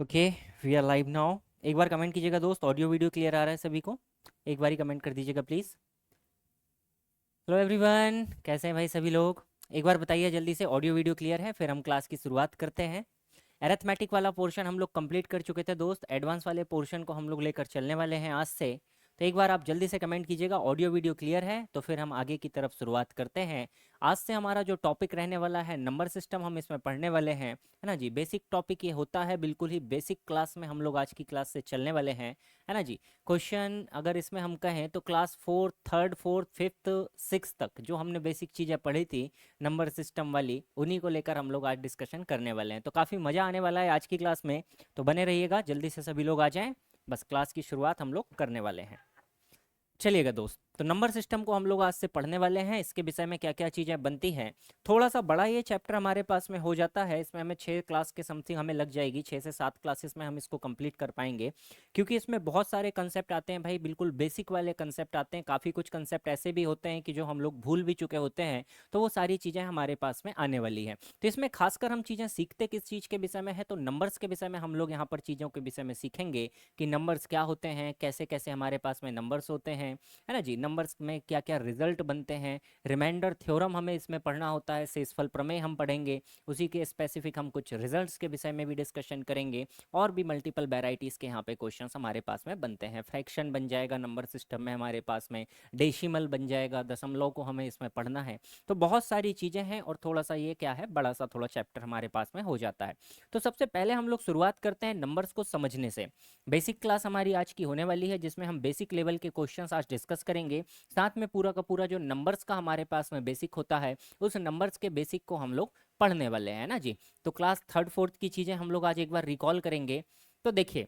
Okay, we are live now. एक बार comment कीजिएगा दोस्त, ऑडियो वीडियो क्लियर आ रहा है सभी को? एक बार ही कमेंट कर दीजिएगा प्लीज़। हेलो एवरीवन, कैसे हैं भाई सभी लोग? एक बार बताइए जल्दी से, ऑडियो वीडियो क्लियर है? फिर हम क्लास की शुरुआत करते हैं। एरिथमेटिक वाला पोर्शन हम लोग कंप्लीट कर चुके थे दोस्त। एडवांस वाले पोर्शन को हम लोग लेकर चलने वाले हैं आज से। तो एक बार आप जल्दी से कमेंट कीजिएगा ऑडियो वीडियो क्लियर है, तो फिर हम आगे की तरफ शुरुआत करते हैं। आज से हमारा जो टॉपिक रहने वाला है नंबर सिस्टम, हम इसमें पढ़ने वाले हैं, है ना जी। बेसिक टॉपिक ये होता है, बिल्कुल ही बेसिक क्लास में हम लोग आज की क्लास से चलने वाले हैं, है ना जी। क्वेश्चन अगर इसमें हम कहें तो class fourth, third, fourth, fifth, six तक जो हमने बेसिक चीज़ें पढ़ी थी नंबर सिस्टम वाली, उन्हीं को लेकर हम लोग आज डिस्कशन करने वाले हैं। तो काफ़ी मज़ा आने वाला है आज की क्लास में, तो बने रहिएगा। जल्दी से सभी लोग आ जाएं, बस क्लास की शुरुआत हम लोग करने वाले हैं। चलिएगा दोस्त, तो नंबर सिस्टम को हम लोग आज से पढ़ने वाले हैं। इसके विषय में क्या क्या चीज़ें बनती हैं, थोड़ा सा बड़ा ये चैप्टर हमारे पास में हो जाता है। इसमें हमें 6 क्लास के समथिंग हमें लग जाएगी, 6 से 7 क्लासेस में हम इसको कंप्लीट कर पाएंगे, क्योंकि इसमें बहुत सारे कंसेप्ट आते हैं भाई, बिल्कुल बेसिक वाले कंसेप्ट आते हैं। काफ़ी कुछ कंसेप्ट ऐसे भी होते हैं कि जो हम लोग भूल भी चुके होते हैं, तो वो सारी चीज़ें हमारे पास में आने वाली हैं। तो इसमें खासकर हम चीज़ें सीखते किस चीज़ के विषय में है, तो नंबर्स के विषय में हम लोग यहाँ पर चीज़ों के विषय में सीखेंगे कि नंबर्स क्या होते हैं, कैसे कैसे हमारे पास में नंबर्स होते हैं, है ना जी। नंबर्स में क्या क्या रिजल्ट बनते हैं, रिमाइंडर थ्योरम हमें इसमें पढ़ना होता है, शेषफल प्रमेय हम पढ़ेंगे, उसी के स्पेसिफिक हम कुछ रिजल्ट्स के विषय में भी डिस्कशन करेंगे। और भी मल्टीपल वेराइटीज़ के यहाँ पे क्वेश्चंस हमारे पास में बनते हैं। फ्रैक्शन बन जाएगा नंबर सिस्टम में हमारे पास में, डेसिमल बन जाएगा, दशमलव को हमें इसमें पढ़ना है। तो बहुत सारी चीज़ें हैं, और थोड़ा सा ये क्या है, बड़ा सा थोड़ा चैप्टर हमारे पास में हो जाता है। तो सबसे पहले हम लोग शुरुआत करते हैं नंबर्स को समझने से। बेसिक क्लास हमारी आज की होने वाली है, जिसमें हम बेसिक लेवल के क्वेश्चंस आज डिस्कस करेंगे। साथ में पूरा का पूरा जो नंबर्स का हमारे पास में बेसिक होता है, उस नंबर्स के बेसिक को हम लोग पढ़ने वाले हैं ना जी। तो क्लास थर्ड फोर्थ की चीज़ें हम लोग आज एक बार रिकॉल करेंगे। तो देखिए,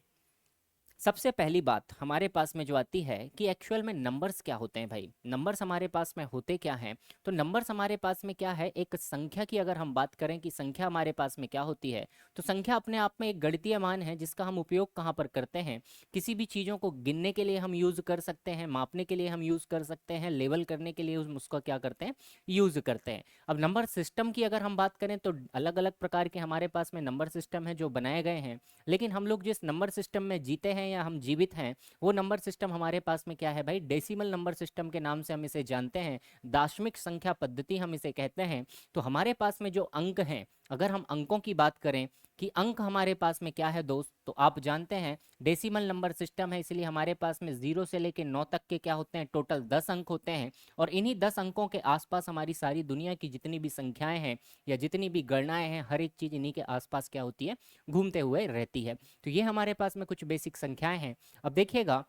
सबसे पहली बात हमारे पास में जो आती है कि एक्चुअल में नंबर्स क्या होते हैं भाई। नंबर्स हमारे पास में होते क्या हैं? तो नंबर्स हमारे पास में क्या है, एक संख्या की अगर हम बात करें कि संख्या हमारे पास में क्या होती है, तो संख्या अपने आप में एक गणितीय मान है, जिसका हम उपयोग कहाँ पर करते हैं, किसी भी चीज़ों को गिनने के लिए हम यूज़ कर सकते हैं, मापने के लिए हम यूज़ कर सकते हैं, लेवल करने के लिए उसका क्या करते हैं, यूज़ करते हैं। अब नंबर सिस्टम की अगर हम बात करें तो अलग अलग प्रकार के हमारे पास में नंबर सिस्टम है जो बनाए गए हैं, लेकिन हम लोग जिस नंबर सिस्टम में जीते हैं या हम जीवित हैं, वो नंबर सिस्टम हमारे पास में क्या है भाई, डेसिमल नंबर सिस्टम के नाम से हम इसे जानते हैं। दार्शनिक संख्या पद्धति हम इसे कहते हैं। तो हमारे पास में जो अंक हैं, अगर हम अंकों की बात करें कि अंक हमारे पास में क्या है दोस्त, तो आप जानते हैं डेसिमल नंबर सिस्टम है, इसलिए हमारे पास में 0 से लेकर 9 तक के क्या होते हैं, टोटल 10 अंक होते हैं। और इन्हीं 10 अंकों के आसपास हमारी सारी दुनिया की जितनी भी संख्याएं हैं या जितनी भी गणनाएं हैं, हर एक चीज़ इन्हीं के आसपास क्या होती है, घूमते हुए रहती है। तो ये हमारे पास में कुछ बेसिक संख्याएं हैं। अब देखिएगा,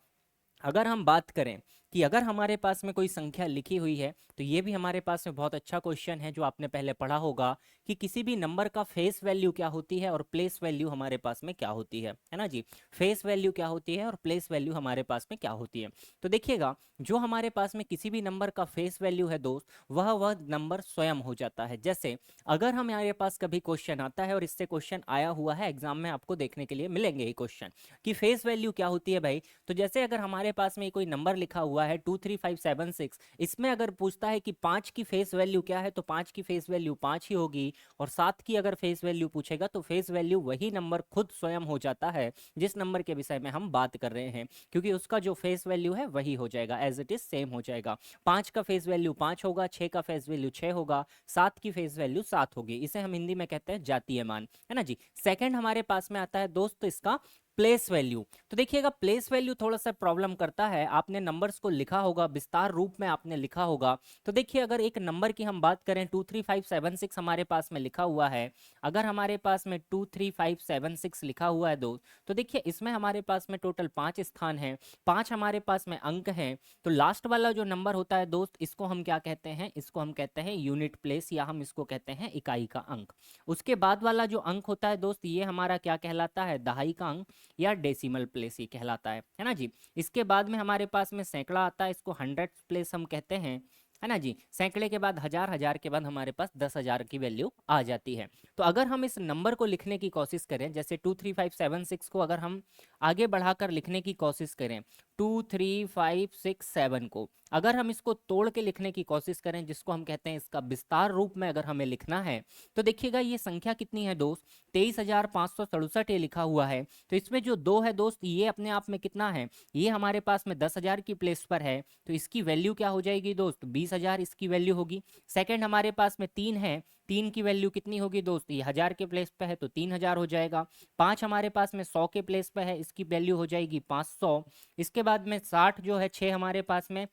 अगर हम बात करें कि अगर हमारे पास में कोई संख्या लिखी हुई है, तो ये भी हमारे पास में बहुत अच्छा क्वेश्चन है जो आपने पहले पढ़ा होगा कि किसी भी नंबर का फेस वैल्यू क्या होती है और प्लेस वैल्यू हमारे पास में क्या होती है ना जी। फेस वैल्यू क्या होती है और प्लेस वैल्यू हमारे पास में क्या होती है। तो देखिएगा, जो हमारे पास में किसी भी नंबर का फेस वैल्यू है दोस्त, वह नंबर स्वयं हो जाता है। जैसे अगर हमारे पास कभी क्वेश्चन आता है, और इससे क्वेश्चन आया हुआ है एग्जाम में, आपको देखने के लिए मिलेंगे ये क्वेश्चन कि फेस वैल्यू क्या होती है भाई। तो जैसे अगर हमारे पास में कोई नंबर लिखा हुआ है 23576, इसमें अगर पूछता है कि 5 की फेस वैल्यू क्या है, तो 5 की फेस वैल्यू 5 ही होगी। और 7 की अगर फेस वैल्यू पूछेगा, तो फेस वैल्यू वही नंबर खुद स्वयं हो जाता है जिस नंबर के विषय में हम बात कर रहे हैं, क्योंकि उसका जो फेस वैल्यू है वही हो जाएगा, एज इट इज सेम हो जाएगा। 5 का फेस वैल्यू 5 होगा, 6 का फेस वैल्यू 6 होगा, 7 की फेस वैल्यू 7 होगी। इसे हम हिंदी में कहते हैं जातीय मान, है ना जी। सेकंड हमारे पास में आता है दोस्त इसका प्लेस वैल्यू। तो देखिएगा, प्लेस वैल्यू थोड़ा सा प्रॉब्लम करता है। आपने नंबर्स को लिखा होगा, विस्तार रूप में आपने लिखा होगा। तो देखिए, अगर एक नंबर की हम बात करें 23576 हमारे पास में लिखा हुआ है, अगर हमारे पास में 23576 लिखा हुआ है दोस्त, तो देखिए इसमें हमारे पास में टोटल 5 स्थान हैं, 5 हमारे पास में अंक हैं। तो लास्ट वाला जो नंबर होता है दोस्त, इसको हम क्या कहते हैं, इसको हम कहते हैं यूनिट प्लेस, या हम इसको कहते हैं इकाई का अंक। उसके बाद वाला जो अंक होता है दोस्त, ये हमारा क्या कहलाता है, दहाई का अंक या डेसिमल प्लेस ही कहलाता है ना जी। इसके बाद में हमारे पास में सैकड़ा आता है, इसको हंड्रेड प्लेस हम कहते हैं, है ना जी। सैकड़े के बाद हजार, हजार के बाद हमारे पास 10,000 की वैल्यू आ जाती है। तो अगर हम इस नंबर को लिखने की कोशिश करें, जैसे 23576 को अगर हम आगे बढ़ाकर लिखने की कोशिश करें, 23567 को अगर हम इसको तोड़ के लिखने की कोशिश करें, जिसको हम कहते हैं इसका विस्तार रूप में अगर हमें लिखना है, तो देखिएगा ये संख्या कितनी है दोस्त, 23,567 ये लिखा हुआ है। तो इसमें जो 2 है दोस्त, ये अपने आप में कितना है, ये हमारे पास में 10,000 की प्लेस पर है, तो इसकी वैल्यू क्या हो जाएगी दोस्त, 20,000 इसकी वैल्यू होगी। सेकंड हमारे पास में 3 है, 3 की वैल्यू कितनी होगी दोस्त, ये 1000 के प्लेस पे है तो 3000 हो जाएगा। 5 हमारे पास में 100 के प्लेस पे है, इसकी वैल्यू हो जाएगी 500। इसके बाद में 60 जो है, 6 हमारे पास में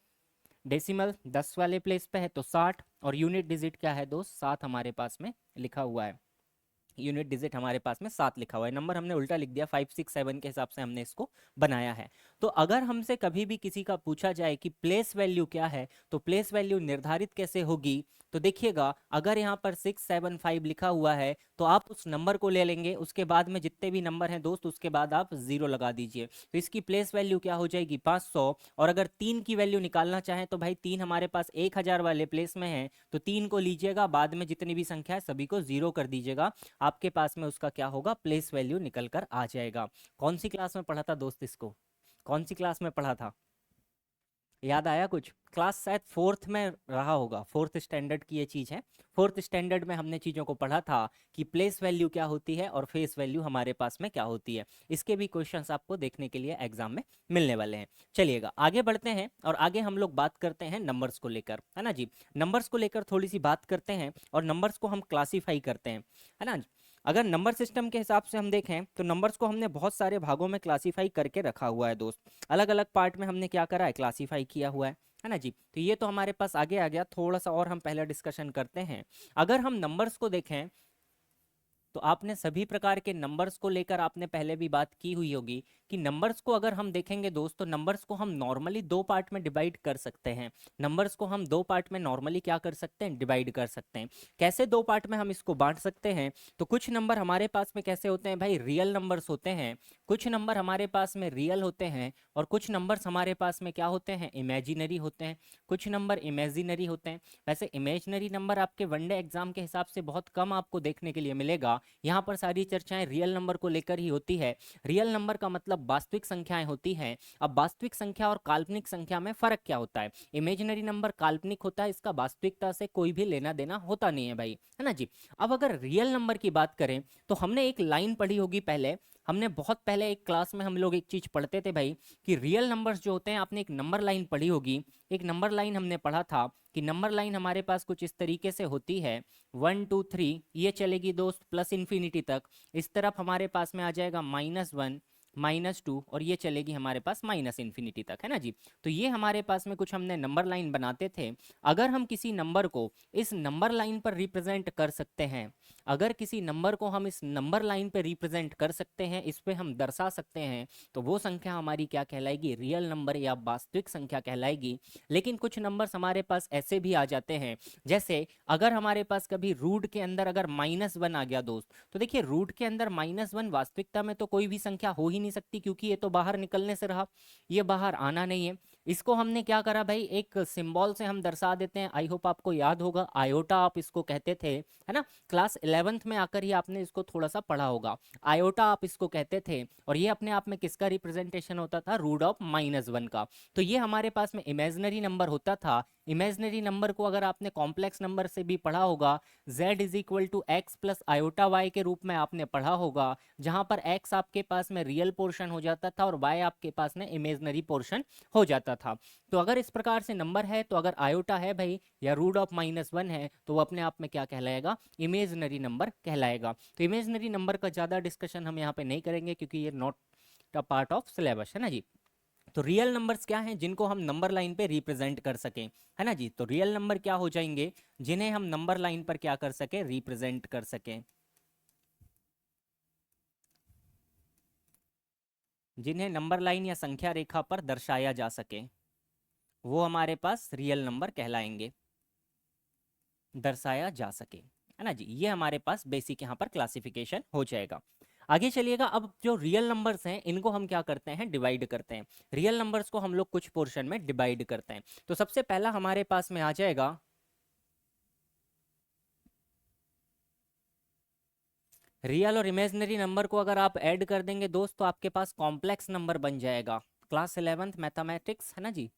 डेसिमल 10 वाले प्लेस पे है तो 60, और यूनिट डिजिट क्या है दोस्त, 7 हमारे पास में लिखा हुआ है। यूनिट डिजिट हमारे पास में 7 लिखा हुआ है, नंबर हमने उल्टा लिख दिया, 567 के हिसाब से हमने इसको बनाया है। तो अगर हमसे कभी भी किसी का पूछा जाए कि प्लेस वैल्यू क्या है, तो प्लेस वैल्यू निर्धारित कैसे होगी, तो देखिएगा अगर यहाँ पर 675 लिखा हुआ है तो आप उस नंबर को ले लेंगे, उसके बाद में जितने भी नंबर हैं दोस्त उसके बाद आप 0 लगा दीजिए, तो इसकी प्लेस वैल्यू क्या हो जाएगी 500। और अगर 3 की वैल्यू निकालना चाहें तो भाई 3 हमारे पास 1000 वाले प्लेस में है, तो 3 को लीजिएगा, बाद में जितनी भी संख्या है सभी को 0 कर दीजिएगा, आपके पास में उसका क्या होगा, प्लेस वैल्यू निकल कर आ जाएगा। कौन सी क्लास में पढ़ा था दोस्त इसको, कौन सी क्लास में पढ़ा था, याद आया कुछ, क्लास शायद फोर्थ में रहा होगा, फोर्थ स्टैंडर्ड की ये चीज़ है। फोर्थ स्टैंडर्ड में हमने चीज़ों को पढ़ा था कि प्लेस वैल्यू क्या होती है और फेस वैल्यू हमारे पास में क्या होती है। इसके भी क्वेश्चंस आपको देखने के लिए एग्जाम में मिलने वाले हैं। चलिएगा आगे बढ़ते हैं और आगे हम लोग बात करते हैं नंबर्स को लेकर, है ना जी। नंबर्स को लेकर थोड़ी सी बात करते हैं और नंबर्स को हम क्लासीफाई करते हैं, है ना। अगर नंबर सिस्टम के हिसाब से हम देखें तो नंबर्स को हमने बहुत सारे भागों में क्लासीफाई करके रखा हुआ है दोस्त, अलग अलग पार्ट में हमने क्या करा है, क्लासीफाई किया हुआ है ना जी। तो ये तो हमारे पास आगे आ गया, थोड़ा सा और हम पहले डिस्कशन करते हैं। अगर हम नंबर्स को देखें तो आपने सभी प्रकार के नंबर्स को लेकर आपने पहले भी बात की हुई होगी कि नंबर्स को अगर हम देखेंगे दोस्तों, नंबर्स को हम नॉर्मली 2 पार्ट में डिवाइड कर सकते हैं। नंबर्स को हम 2 पार्ट में नॉर्मली क्या कर सकते हैं, डिवाइड कर सकते हैं। कैसे 2 पार्ट में हम इसको बांट सकते हैं, तो कुछ नंबर हमारे पास में कैसे होते हैं भाई, रियल नंबर्स होते हैं, कुछ नंबर हमारे पास में रियल होते हैं, और कुछ नंबर्स हमारे पास में क्या होते हैं, इमेजिनरी होते हैं। कुछ नंबर इमेजिनरी होते हैं। वैसे इमेजिनरी नंबर आपके वनडे एग्जाम के हिसाब से बहुत कम आपको देखने के लिए मिलेगा, यहाँ पर सारी चर्चाएं रियल नंबर को लेकर ही होती है। रियल नंबर का मतलब वास्तविक संख्याएं होती हैं। अब वास्तविक संख्या और काल्पनिक संख्या में फर्क क्या होता है, इमेजिनरी नंबर काल्पनिक होता है, इसका वास्तविकता से कोई भी लेना देना होता नहीं है भाई, है ना जी। अब अगर रियल नंबर की बात करें तो हमने एक लाइन पढ़ी होगी पहले, हमने बहुत पहले एक क्लास में हम लोग एक चीज पढ़ते थे भाई कि रियल नंबर्स जो होते हैं, आपने एक नंबर लाइन पढ़ी होगी, एक नंबर लाइन हमने पढ़ा था कि नंबर लाइन हमारे पास कुछ इस तरीके से होती है, 1 2 3 ये चलेगी दोस्त प्लस इन्फिनिटी तक, इस तरफ हमारे पास में आ जाएगा -1 -2 और ये चलेगी हमारे पास माइनस इन्फिनिटी तक, है ना जी। तो ये हमारे पास में कुछ हमने नंबर लाइन बनाते थे। अगर हम किसी नंबर को इस नंबर लाइन पर रिप्रेजेंट कर सकते हैं, अगर किसी नंबर को हम इस नंबर लाइन पर रिप्रेजेंट कर सकते हैं, इस पे हम दर्शा सकते हैं, तो वो संख्या हमारी क्या कहलाएगी, रियल नंबर या वास्तविक संख्या कहलाएगी। लेकिन कुछ नंबर्स हमारे पास ऐसे भी आ जाते हैं, जैसे अगर हमारे पास कभी रूट के अंदर अगर -1 आ गया दोस्त, तो देखिए रूट के अंदर -1 वास्तविकता में तो कोई भी संख्या हो ही नहीं सकती, क्योंकि ये तो बाहर निकलने से रहा, ये बाहर आना नहीं है। इसको हमने क्या करा भाई, एक सिंबल से हम दर्शा देते हैं। आई होप आपको याद होगा, आयोटा आप इसको कहते थे, है ना। क्लास 11th में आकर ही आपने इसको थोड़ा सा पढ़ा होगा, आयोटा आप इसको कहते थे। और ये अपने आप में किसका रिप्रेजेंटेशन होता था, रूट ऑफ -1 का। तो ये हमारे पास में इमेजिनरी नंबर होता था। इमेजिनरी नंबर को अगर आपने कॉम्प्लेक्स नंबर से भी पढ़ा होगा, z = x + आयोटा y के रूप में आपने पढ़ा होगा, जहां पर x आपके पास में रियल पोर्शन हो जाता था और y आपके पास में इमेजिनरी पोर्शन हो जाता था। तो अगर इस प्रकार से नंबर है, तो अगर आयोटा है भाई या रूट ऑफ -1 है, तो वो अपने आप में क्या कहलाएगा, इमेजिनरी नंबर कहलाएगा। तो इमेजिनरी नंबर का ज़्यादा डिस्कशन हम यहाँ पे नहीं करेंगे, क्योंकि ये not a part of syllabus, है ना जी। तो रियल नंबर्स क्या हैं, जिनको हम नंबर लाइन पे रिप्रेजेंट कर सकें, है ना जी। तो रियल नंबर क्या हो जाएंगे, जिन्हें हम नंबर लाइन पर क्या कर सके, रिप्रेजेंट कर सकें, जिन्हें नंबर लाइन या संख्या रेखा पर दर्शाया जा सके, वो हमारे पास रियल नंबर कहलाएंगे, दर्शाया जा सके, है ना जी। ये हमारे पास बेसिक यहाँ पर क्लासिफिकेशन हो जाएगा। आगे चलिएगा, अब जो रियल नंबर्स हैं इनको हम क्या करते हैं, डिवाइड करते हैं। रियल नंबर्स को हम लोग कुछ पोर्शन में डिवाइड करते हैं। तो सबसे पहला हमारे पास में आ जाएगा रियल और इमेजिनरी नंबर को अगर आप ऐड कर देंगे दोस्त तो आपके पास कॉम्प्लेक्स नंबर बन जाएगा। क्लास 11th मैथमेटिक्स है ना जी,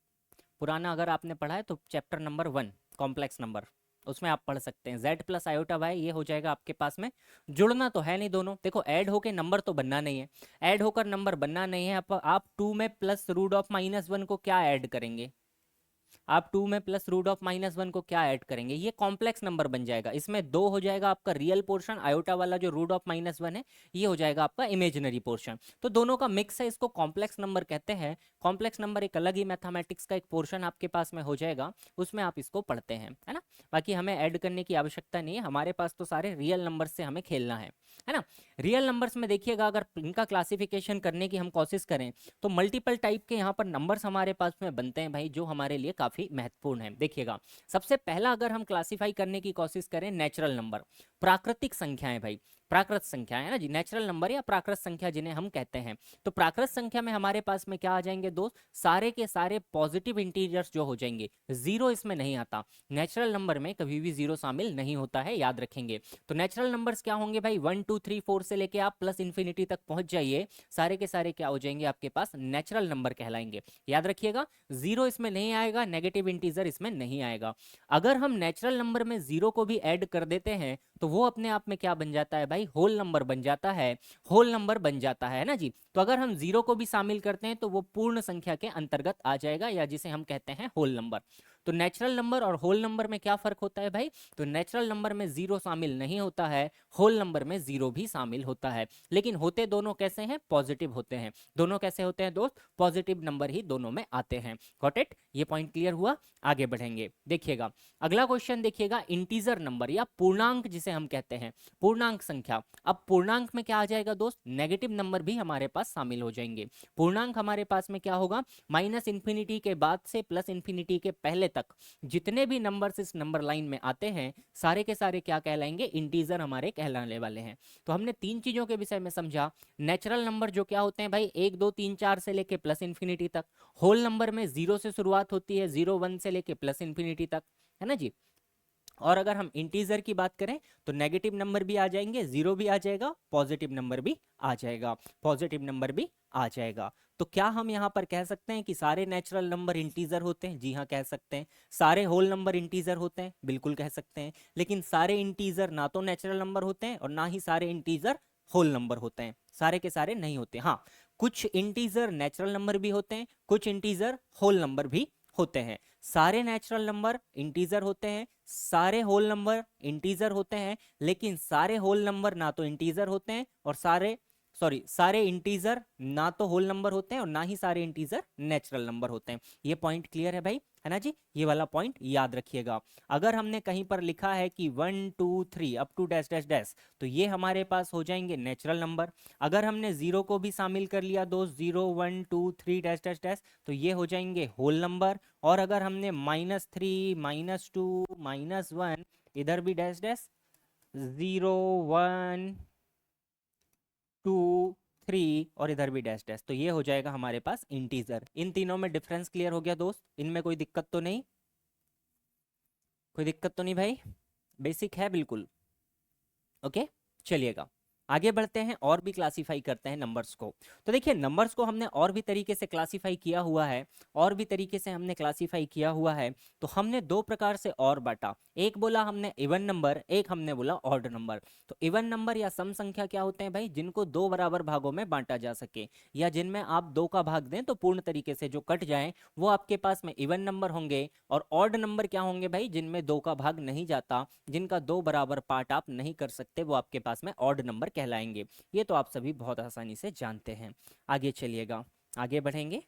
पुराना अगर आपने पढ़ा है तो चैप्टर नंबर 1 कॉम्प्लेक्स नंबर, उसमें आप पढ़ सकते हैं। z प्लस आयोटा वाई ये हो जाएगा आपके पास में। जुड़ना तो है नहीं दोनों, देखो ऐड होके नंबर तो बनना नहीं है, ऐड होकर नंबर बनना नहीं है। आप 2 में प्लस रूट ऑफ -1 को क्या ऐड करेंगे, आप 2 में प्लस रूट ऑफ -1 को क्या ऐड करेंगे, ये कॉम्प्लेक्स नंबर बन जाएगा। इसमें 2 हो जाएगा आपका रियल पोर्शन, आयोटा वाला जो रूट ऑफ -1 है ये हो जाएगा आपका इमेजिनरी पोर्शन। तो दोनों का मिक्स है, इसको कॉम्प्लेक्स नंबर कहते हैं। कॉम्प्लेक्स नंबर एक अलग ही मैथमेटिक्स का एक पोर्शन आपके पास में हो जाएगा, उसमें आप इसको पढ़ते हैं, है ना। बाकी हमें ऐड करने की आवश्यकता नहीं है, हमारे पास तो सारे रियल नंबर से हमें खेलना है ना। रियल नंबर्स में देखिएगा, अगर इनका क्लासिफिकेशन करने की हम कोशिश करें तो मल्टीपल टाइप के यहाँ पर नंबर्स हमारे पास में बनते हैं भाई, जो हमारे लिए काफ़ी महत्वपूर्ण है। देखिएगा, सबसे पहला अगर हम क्लासीफाई करने की कोशिश करें नेचुरल नंबर, प्राकृतिक संख्याएं भाई, प्राकृत संख्या है ना जी, नेचुरल नंबर या प्राकृत संख्या जिन्हें हम कहते हैं। तो प्राकृत संख्या में हमारे पास में क्या आ जाएंगे दोस्त, सारे के सारे पॉजिटिव इंटीजर्स जो हो जाएंगे, जीरो इसमें नहीं आता। नेचुरल नंबर में कभी भी जीरो शामिल नहीं होता है, याद रखेंगे। तो नेचुरल नंबर्स क्या होंगे भाई, 1 2 3 4 से लेके आप प्लस इन्फिनिटी तक पहुंच जाइए, सारे के सारे क्या हो जाएंगे आपके पास, नेचुरल नंबर कहलाएंगे। याद रखिएगा, जीरो इसमें नहीं आएगा, नेगेटिव इंटीजर इसमें नहीं आएगा। अगर हम नेचुरल नंबर में जीरो को भी ऐड कर देते हैं तो वो अपने आप में क्या बन जाता है भाई, होल नंबर बन जाता है, होल नंबर बन जाता है ना जी। तो अगर हम जीरो को भी शामिल करते हैं तो वो पूर्ण संख्या के अंतर्गत आ जाएगा, या जिसे हम कहते हैं होल नंबर। तो नेचुरल नंबर और होल नंबर में क्या फर्क होता है भाई, तो नेचुरल नंबर में जीरो शामिल नहीं होता है, होल नंबर में जीरो भी शामिल होता है, लेकिन होते दोनों कैसे हैं, पॉजिटिव होते हैं। दोनों कैसे होते हैं दोस्त, पॉजिटिव नंबर ही दोनों में आते हैं। गॉट इट, ये पॉइंट क्लियर हुआ। आगे बढ़ेंगे, देखिएगा अगला क्वेश्चन, देखिएगा इंटीजर नंबर या पूर्णांक जिसे हम कहते हैं, पूर्णांक संख्या। अब पूर्णांक में क्या आ जाएगा दोस्त, नेगेटिव नंबर भी हमारे पास शामिल हो जाएंगे। पूर्णांक हमारे पास में क्या होगा, माइनस इंफिनिटी के बाद से प्लस इंफिनिटी के पहले तक जितने भी नंबर्स इस नंबर लाइन में आते हैं, सारे के सारे क्या कहलाएंगे, इंटीजर हमारे कहलाने वाले हैं। तो हमने तीन चीजों के विषय में समझा। नेचुरल नंबर जो क्या होते हैं भाई, 1 2 3 4 से लेके प्लस इंफिनिटी तक। होल नंबर में जीरो से शुरुआत होती है, 0 1 से लेके प्लस इंफिनिटी तक, है ना जी। और अगर हम इंटीजर की बात करें तो नेगेटिव नंबर भी आ जाएंगे, जीरो भी आ जाएगा, पॉजिटिव नंबर भी आ जाएगा, पॉजिटिव नंबर भी आ जाएगा। तो क्या हम यहाँ पर कह सकते हैं कि सारे नेचुरल नंबर इंटीजर होते हैं, जी हाँ कह सकते हैं। सारे होल नंबर इंटीजर होते हैं, बिल्कुल कह सकते हैं। लेकिन सारे इंटीजर ना तो नेचुरल नंबर होते हैं और ना ही सारे इंटीजर होल नंबर होते हैं, सारे के सारे नहीं होते। हाँ, कुछ इंटीजर नेचुरल नंबर भी होते हैं, कुछ इंटीजर होल नंबर भी होते हैं। सारे नेचुरल नंबर इंटीजर होते हैं, सारे होल नंबर इंटीजर होते हैं, लेकिन सारे होल नंबर ना तो इंटीजर होते हैं और सारे इंटीजर ना तो होल नंबर होते हैं और ना ही सारे इंटीजर नेचुरल नंबर होते हैं। ये पॉइंट क्लियर है भाई, है ना जी, ये वाला पॉइंट याद रखिएगा। अगर हमने कहीं पर लिखा है कि 1 2 3 up to dash dash dash, तो ये हमारे पास हो जाएंगे नेचुरल नंबर। अगर हमने जीरो को भी शामिल कर लिया दोस्त, 0 1 2 3 डैश डैश डैश, तो ये हो जाएंगे होल नंबर। और अगर हमने -3 -2 -1 इधर भी डैश डैश, 0 1 2 3 और इधर भी डैश डैश, तो ये हो जाएगा हमारे पास इंटीजर। इन तीनों में डिफरेंस क्लियर हो गया दोस्त, इनमें कोई दिक्कत तो नहीं, कोई दिक्कत तो नहीं भाई, बेसिक है बिल्कुल। ओके, चलिएगा आगे बढ़ते हैं और भी क्लासिफाई करते हैं नंबर्स को। तो देखिए नंबर्स को हमने और भी तरीके से क्लासिफाई किया हुआ है, और भी तरीके से हमने क्लासिफाई किया हुआ है। तो हमने दो प्रकार से और बांटा, एक बोला हमने इवन नंबर, एक हमने बोला ऑड नंबर। तो इवन नंबर या सम संख्या क्या होते हैं भाई, जिनको दो बराबर भागों में बांटा जा सके, या जिनमें आप दो का भाग दें तो पूर्ण तरीके से जो कट जाए वो आपके पास में इवन नंबर होंगे। और ऑड नंबर क्या होंगे भाई, जिनमें दो का भाग नहीं जाता, जिनका दो बराबर पार्ट आप नहीं कर सकते, वो आपके पास में ऑड नंबर कहलाएंगे। ये तो आप सभी बहुत आसानी से जानते हैं। आगे चलिएगा, आगे बढ़ेंगे।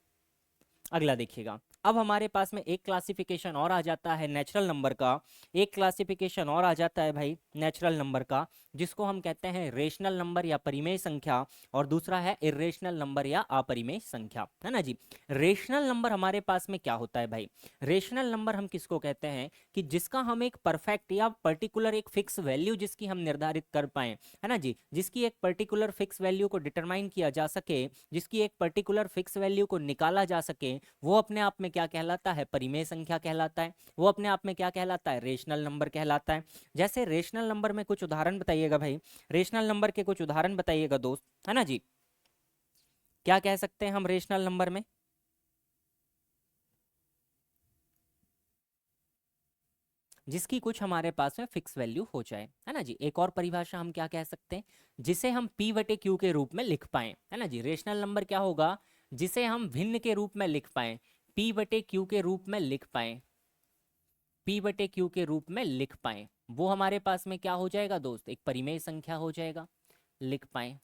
अगला देखिएगा, अब हमारे पास में एक क्लासिफिकेशन और आ जाता है नेचुरल नंबर का, एक क्लासिफिकेशन और आ जाता है भाई नेचुरल नंबर का, जिसको हम कहते हैं रेशनल नंबर या परिमेय संख्या, और दूसरा है इर्रेशनल नंबर या अपरिमेय संख्या, है ना जी। रेशनल नंबर हमारे पास में क्या होता है भाई, रेशनल नंबर हम किसको कहते हैं कि जिसका हम एक परफेक्ट या पर्टिकुलर एक फिक्स वैल्यू जिसकी हम निर्धारित कर पाए, है ना जी, जिसकी एक पर्टिकुलर फिक्स वैल्यू को डिटरमाइन किया जा सके, जिसकी एक पर्टिकुलर फिक्स वैल्यू को निकाला जा सके, वो अपने आप में क्या कहलाता है, परिमेय संख्या कहलाता है। वो अपने आप में क्या कहलाता है, रेशनल नंबर कहलाता है। जैसे रेशनल नंबर में कुछ उदाहरण बताइएगा भाई, रेशनल नंबर के कुछ उदाहरण बताइएगा दोस्त, है ना जी। क्या कह सकते हैं हम रेशनल नंबर में, जिसकी कुछ हमारे पास में फिक्स वैल्यू हो जाए, है ना जी। एक और परिभाषा हम क्या कह सकते हैं, जिसे हम p बटे क्यू के रूप में लिख पाए, है ना जी। रेशनल नंबर क्या होगा, जिसे हम भिन्न के रूप में लिख पाए, p बटे क्यू के रूप में लिख पाए, p बटे क्यू के रूप में लिख पाए, वो हमारे पास में क्या हो जाएगा दोस्त, एक परिमेय संख्या हो जाएगा, लिख पाए,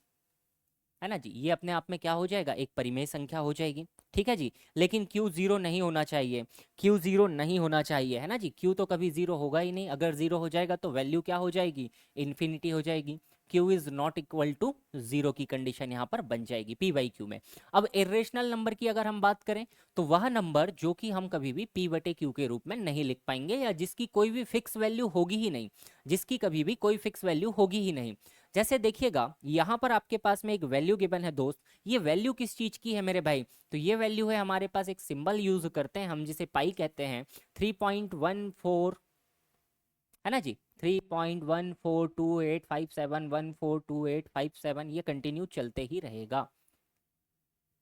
है ना जी। ये अपने आप में क्या हो जाएगा, एक परिमेय संख्या हो जाएगी, ठीक है जी। लेकिन Q जीरो नहीं होना चाहिए, Q जीरो नहीं होना चाहिए, है ना जी। Q तो कभी जीरो होगा ही नहीं, अगर जीरो हो जाएगा तो वैल्यू क्या हो जाएगी, इन्फिनिटी हो जाएगी। Q is not equal to zero की कंडीशन यहाँ पर बन जाएगी P बाई क्यू में। अब इरेशनल नंबर की अगर हम बात करें तो वह नंबर जो कि हम कभी भी P बटे क्यू के रूप में नहीं लिख पाएंगे, या जिसकी कोई भी फिक्स वैल्यू होगी ही नहीं, जिसकी कभी भी कोई फिक्स वैल्यू होगी ही नहीं। जैसे देखिएगा यहाँ पर आपके पास में एक वैल्यू गिवन है दोस्त, ये वैल्यू किस चीज की है मेरे भाई, तो ये वैल्यू है हमारे पास, एक सिंबल यूज करते हैं हम जिसे पाई कहते हैं, 3.14, है ना जी। 3.142857142857 ये कंटिन्यू चलते ही रहेगा।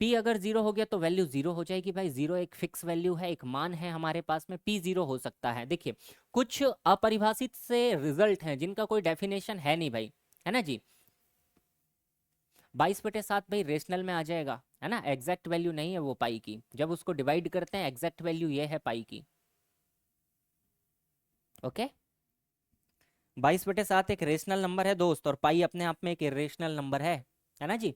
P अगर जीरो हो गया तो वैल्यू जीरो हो जाएगी भाई, जीरो एक फिक्स वैल्यू है, एक मान है हमारे पास में, P जीरो हो सकता है। देखिए कुछ अपरिभाषित से रिजल्ट हैं जिनका कोई डेफिनेशन है नहीं भाई, है ना जी। 22/7 भाई रेशनल में आ जाएगा, है ना, एग्जैक्ट वैल्यू नहीं है वो पाई की, जब उसको डिवाइड करते हैं एग्जैक्ट वैल्यू ये है पाई की, ओके। 22/7 एक रेशनल नंबर है दोस्त, और पाई अपने आप में एक इरेशनल नंबर है ना जी।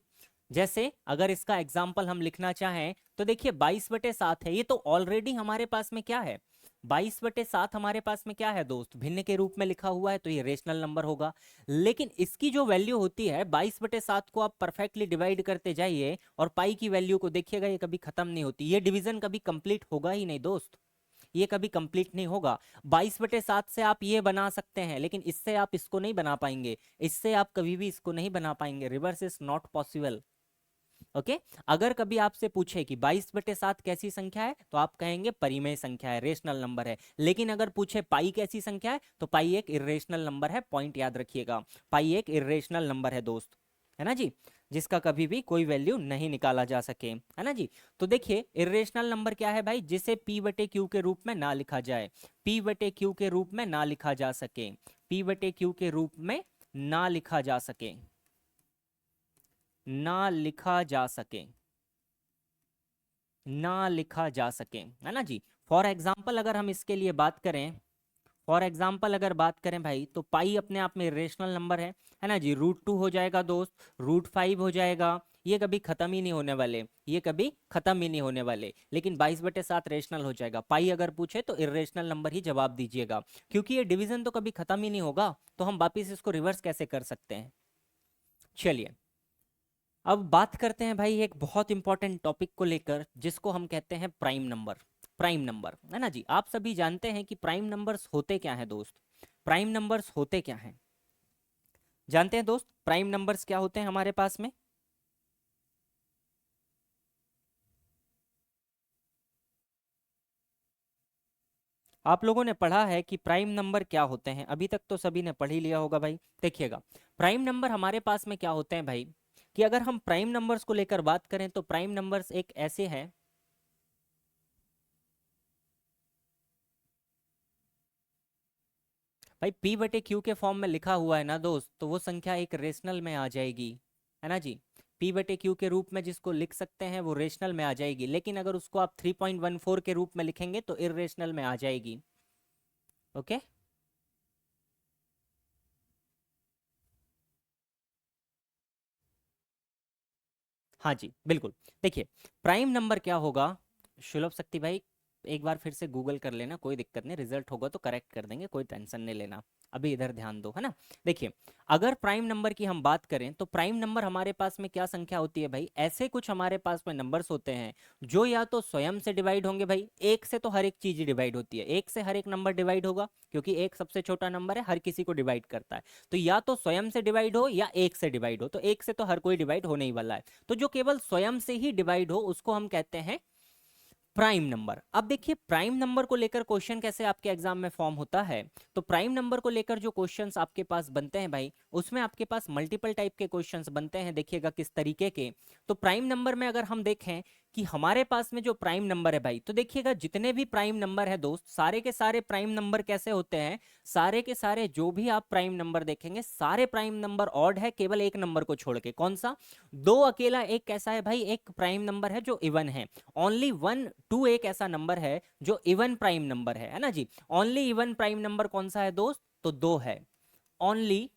जैसे अगर इसका एग्जाम्पल हम लिखना चाहें तो देखिए 22/7 है, ये तो ऑलरेडी हमारे पास में क्या है, 22/7 हमारे पास में क्या है दोस्त, भिन्न के रूप में लिखा हुआ है, तो ये रेशनल नंबर होगा। लेकिन इसकी जो वैल्यू होती है 22/7 को आप परफेक्टली डिवाइड करते जाइए और पाई की वैल्यू को देखिएगा, ये कभी खत्म नहीं होती, ये डिवीजन कभी कंप्लीट होगा ही नहीं दोस्त, ये कभी कंप्लीट नहीं होगा। 22/7 से आप ये बना सकते हैं, लेकिन इससे आप इसको नहीं बना पाएंगे, इससे आप कभी भी इसको नहीं बना पाएंगे, reverse is not possible, okay. अगर कभी आपसे पूछे कि 22/7 कैसी संख्या है तो आप कहेंगे परिमेय संख्या है, रेशनल नंबर है। लेकिन अगर पूछे पाई कैसी संख्या है तो पाई एक इरेशनल नंबर है, पॉइंट याद रखिएगा, पाई एक इरेशनल नंबर है दोस्त, है ना जी, जिसका कभी भी कोई वैल्यू नहीं निकाला जा सके, है ना जी। तो देखिए इरेशनल नंबर क्या है भाई, जिसे P बटे क्यू के रूप में ना लिखा जाए, P बटे क्यू के रूप में ना लिखा जा सके, P बटे क्यू के रूप में ना लिखा जा सके, ना लिखा जा सके, ना लिखा जा सके, है ना जी। फॉर एग्जाम्पल अगर हम इसके लिए बात करें, फॉर एग्जाम्पल अगर बात करें भाई, तो पाई अपने आप में रेशनल नंबर है ना जी। √2 हो जाएगा दोस्त, √5 हो जाएगा, ये कभी खत्म ही नहीं होने वाले, ये कभी खत्म ही नहीं होने वाले। लेकिन 22/7 रेशनल हो जाएगा, पाई अगर पूछे तो इरेशनल नंबर ही जवाब दीजिएगा, क्योंकि ये डिवीजन तो कभी खत्म ही नहीं होगा, तो हम वापिस इसको रिवर्स कैसे कर सकते हैं। चलिए अब बात करते हैं भाई एक बहुत इंपॉर्टेंट टॉपिक को लेकर, जिसको हम कहते हैं प्राइम नंबर। प्राइम नंबर, है ना जी। आप सभी जानते हैं कि प्राइम नंबर्स होते क्या हैं दोस्त, प्राइम नंबर्स होते क्या हैं, जानते हैं दोस्त प्राइम नंबर्स क्या होते हैं हमारे पास में। आप लोगों ने पढ़ा है कि प्राइम नंबर क्या होते हैं, अभी तक तो सभी ने पढ़ ही लिया होगा भाई। देखिएगा प्राइम नंबर हमारे पास में क्या होते हैं भाई, कि अगर हम प्राइम नंबर्स को लेकर बात करें तो प्राइम नंबर्स एक ऐसे हैं, भाई P बटे क्यू के फॉर्म में लिखा हुआ है ना दोस्त, तो वो संख्या एक रेशनल में आ जाएगी, है ना जी। P बटे क्यू के रूप में जिसको लिख सकते हैं वो रेशनल में आ जाएगी, लेकिन अगर उसको आप 3.14 के रूप में लिखेंगे तो इरेशनल में आ जाएगी, ओके। हाँ जी बिल्कुल। देखिए प्राइम नंबर क्या होगा, सुलभ शक्ति भाई एक बार फिर से गूगल कर लेना, कोई दिक्कत नहीं, रिजल्ट होगा तो करेक्ट कर देंगे, कोई टेंशन नहीं लेना, अभी इधर ध्यान दो, है ना। देखिए अगर प्राइम नंबर की हम बात करें तो प्राइम नंबर हमारे पास में क्या संख्या होती है भाई, ऐसे कुछ हमारे पास में नंबर्स होते हैं जो या तो स्वयं से डिवाइड होंगे भाई, एक से तो हर एक चीज डिवाइड होती है, एक से हर एक नंबर डिवाइड होगा, क्योंकि एक सबसे छोटा नंबर है, हर किसी को डिवाइड करता है, तो या तो स्वयं से डिवाइड हो या एक से डिवाइड हो, तो एक से तो हर कोई डिवाइड होने ही वाला है, तो जो केवल स्वयं से ही डिवाइड हो उसको हम कहते हैं प्राइम नंबर। अब देखिए प्राइम नंबर को लेकर क्वेश्चन कैसे आपके एग्जाम में फॉर्म होता है। तो प्राइम नंबर को लेकर जो क्वेश्चंस आपके पास बनते हैं भाई, उसमें आपके पास मल्टीपल टाइप के क्वेश्चंस बनते हैं। देखिएगा किस तरीके के। तो प्राइम नंबर में अगर हम देखें कि हमारे पास में जो प्राइम नंबर है भाई, तो देखिएगा जितने भी प्राइम नंबर है दोस्त, सारे के सारे प्राइम नंबर कैसे होते हैं, सारे के सारे जो भी आप प्राइम नंबर देखेंगे सारे प्राइम नंबर ऑड है, केवल एक नंबर को छोड़ के। कौन सा? दो अकेला एक कैसा है भाई, एक प्राइम नंबर है जो इवन है। ओनली वन टू एक ऐसा नंबर है जो इवन प्राइम नंबर है ना जी। ओनली इवन प्राइम नंबर कौन सा है दोस्त? तो दो है। ओनली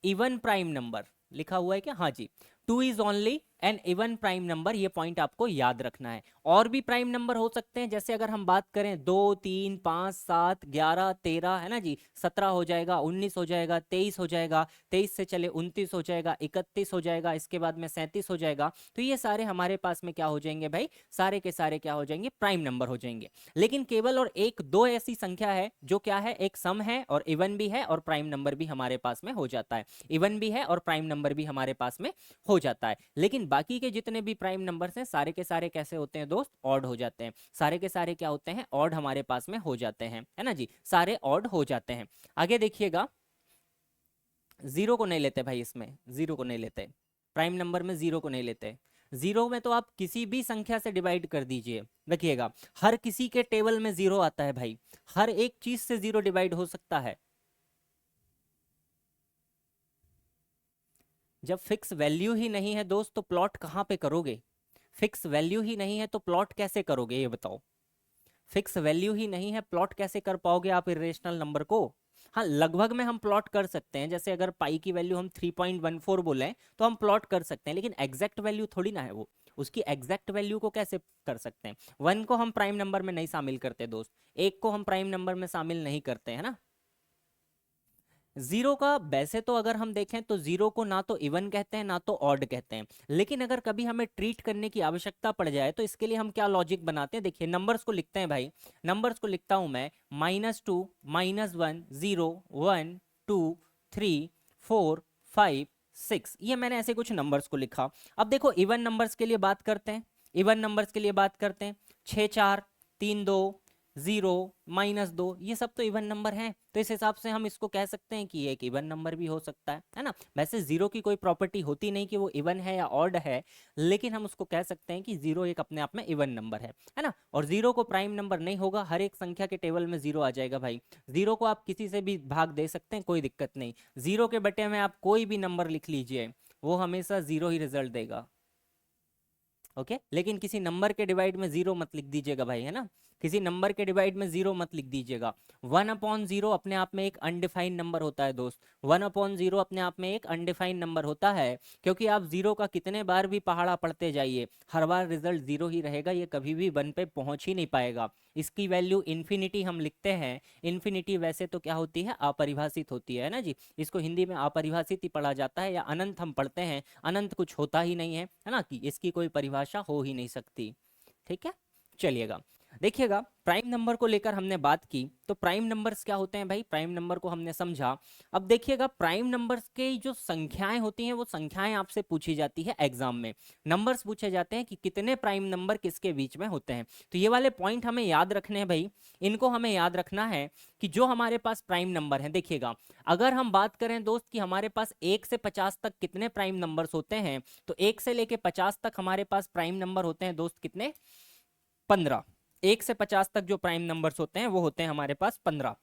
इवन प्राइम नंबर लिखा हुआ है क्या? हाँ जी। Two is only an even prime number, ये पॉइंट आपको याद रखना है। और भी प्राइम नंबर हो सकते हैं, जैसे अगर हम बात करें 2 3 5 7 11 13 है ना जी, 17 हो जाएगा, 19 हो जाएगा, 23 हो जाएगा, 23 से चले 29 हो जाएगा, 31 हो जाएगा, इसके बाद में 37 हो जाएगा। तो ये सारे हमारे पास में क्या हो जाएंगे भाई, सारे के सारे क्या हो जाएंगे, प्राइम नंबर हो जाएंगे। लेकिन केवल और एक दो ऐसी संख्या है जो क्या है, एक सम है और इवन भी है और प्राइम नंबर भी हमारे पास में हो जाता है। इवन भी है और प्राइम नंबर भी हमारे पास में हो जाता है। लेकिन बाकी के जितने भी प्राइम नंबर्स हैं सारे के सारे कैसे होते हैं दोस्त, ऑड हो जाते हैं। सारे के सारे क्या होते हैं, ऑड हमारे पास में हो जाते हैं, है ना जी, सारे ऑड हो जाते हैं। आगे देखिएगा, जीरो को नहीं लेते भाई, इसमें जीरो को नहीं लेते, प्राइम नंबर में जीरो को नहीं लेते। जीरो में तो आप किसी भी संख्या से डिवाइड कर दीजिए, देखिएगा हर किसी के टेबल में जीरो आता है भाई, हर एक चीज से जीरो डिवाइड हो सकता है। जब फिक्स वैल्यू ही नहीं है दोस्त तो प्लॉट कहाँ पे करोगे? फिक्स वैल्यू ही नहीं है तो प्लॉट कैसे करोगे ये बताओ? फिक्स वैल्यू ही नहीं है, प्लॉट कैसे कर पाओगे आप इरेशनल नंबर को? हाँ लगभग में हम प्लॉट कर सकते हैं, जैसे अगर पाई की वैल्यू हम 3.14 बोले तो हम प्लॉट कर सकते हैं, लेकिन एग्जैक्ट वैल्यू थोड़ी ना है वो। उसकी एग्जैक्ट वैल्यू को कैसे कर सकते हैं? वन को हम प्राइम नंबर में नहीं शामिल करते दोस्त, एक को हम प्राइम नंबर में शामिल नहीं करते है ना। जीरो का वैसे तो अगर हम देखें तो जीरो को ना तो इवन कहते हैं ना तो ऑड कहते हैं, लेकिन अगर कभी हमें ट्रीट करने की आवश्यकता पड़ जाए तो इसके लिए हम क्या लॉजिक बनाते हैं, देखिए नंबर्स को लिखते हैं भाई। नंबर्स को लिखता हूं मैं, -2 -1 0 1 2 3 4 5 6, ये मैंने ऐसे कुछ नंबर्स को लिखा। अब देखो इवन नंबर्स के लिए बात करते हैं, इवन नंबर्स के लिए बात करते हैं, 6 4 3 2 0 -2, ये सब तो इवन नंबर हैं, तो इस हिसाब से हम इसको कह सकते हैं कि ये एक इवन नंबर भी हो सकता है ना। वैसे जीरो की कोई प्रॉपर्टी होती नहीं कि वो इवन है या ऑड है, लेकिन हम उसको कह सकते हैं कि जीरो एक अपने आप में इवन नंबर है ना। और जीरो को प्राइम नंबर नहीं होगा, हर एक संख्या के टेबल में जीरो आ जाएगा भाई। जीरो को आप किसी से भी भाग दे सकते हैं, कोई दिक्कत नहीं। जीरो के बटे में आप कोई भी नंबर लिख लीजिए, वो हमेशा जीरो ही रिजल्ट देगा। ओके लेकिन किसी नंबर के डिवाइड में जीरो मत लिख दीजिएगा भाई, है ना। किसी नंबर के डिवाइड में जीरो मत लिख दीजिएगा। 1/0 अपने आप में एक अनडिफाइंड नंबर होता है दोस्त, 1/0 अपने आप में एक अनडिफाइंड नंबर होता है, क्योंकि आप जीरो का कितने बार भी पहाड़ा पढ़ते जाइए, हर बार रिजल्ट जीरो ही रहेगा, ये कभी भी वन पे पहुंच ही नहीं पाएगा। इसकी वैल्यू इन्फिनिटी हम लिखते हैं। इन्फिनिटी वैसे तो क्या होती है, अपरिभाषित होती है ना जी, इसको हिंदी में अपरिभाषित ही पढ़ा जाता है, या अनंत हम पढ़ते हैं, अनंत कुछ होता ही नहीं है ना, कि इसकी कोई परिभाषा हो ही नहीं सकती। ठीक है, चलिएगा देखिएगा, प्राइम नंबर को लेकर हमने बात की, तो प्राइम नंबर्स क्या होते हैं भाई, प्राइम नंबर को हमने समझा। अब देखिएगा प्राइम नंबर्स के जो संख्याएं होती हैं वो संख्याएं आपसे पूछी जाती है एग्जाम में। नंबर्स पूछे जाते हैं कि कितने प्राइम नंबर किसके बीच में होते हैं, तो ये वाले पॉइंट हमें याद रखने हैं भाई। इनको हमें याद रखना है कि जो हमारे पास प्राइम नंबर है, देखिएगा अगर हम बात करें दोस्त कि हमारे पास 1 से 50 तक कितने प्राइम नंबर्स होते हैं, तो 1 से लेके 50 तक हमारे पास प्राइम नंबर होते हैं दोस्त, कितने? 15। 1 से 50 तक जो प्राइम नंबर्स होते हैं वो होते हैं हमारे पास 15।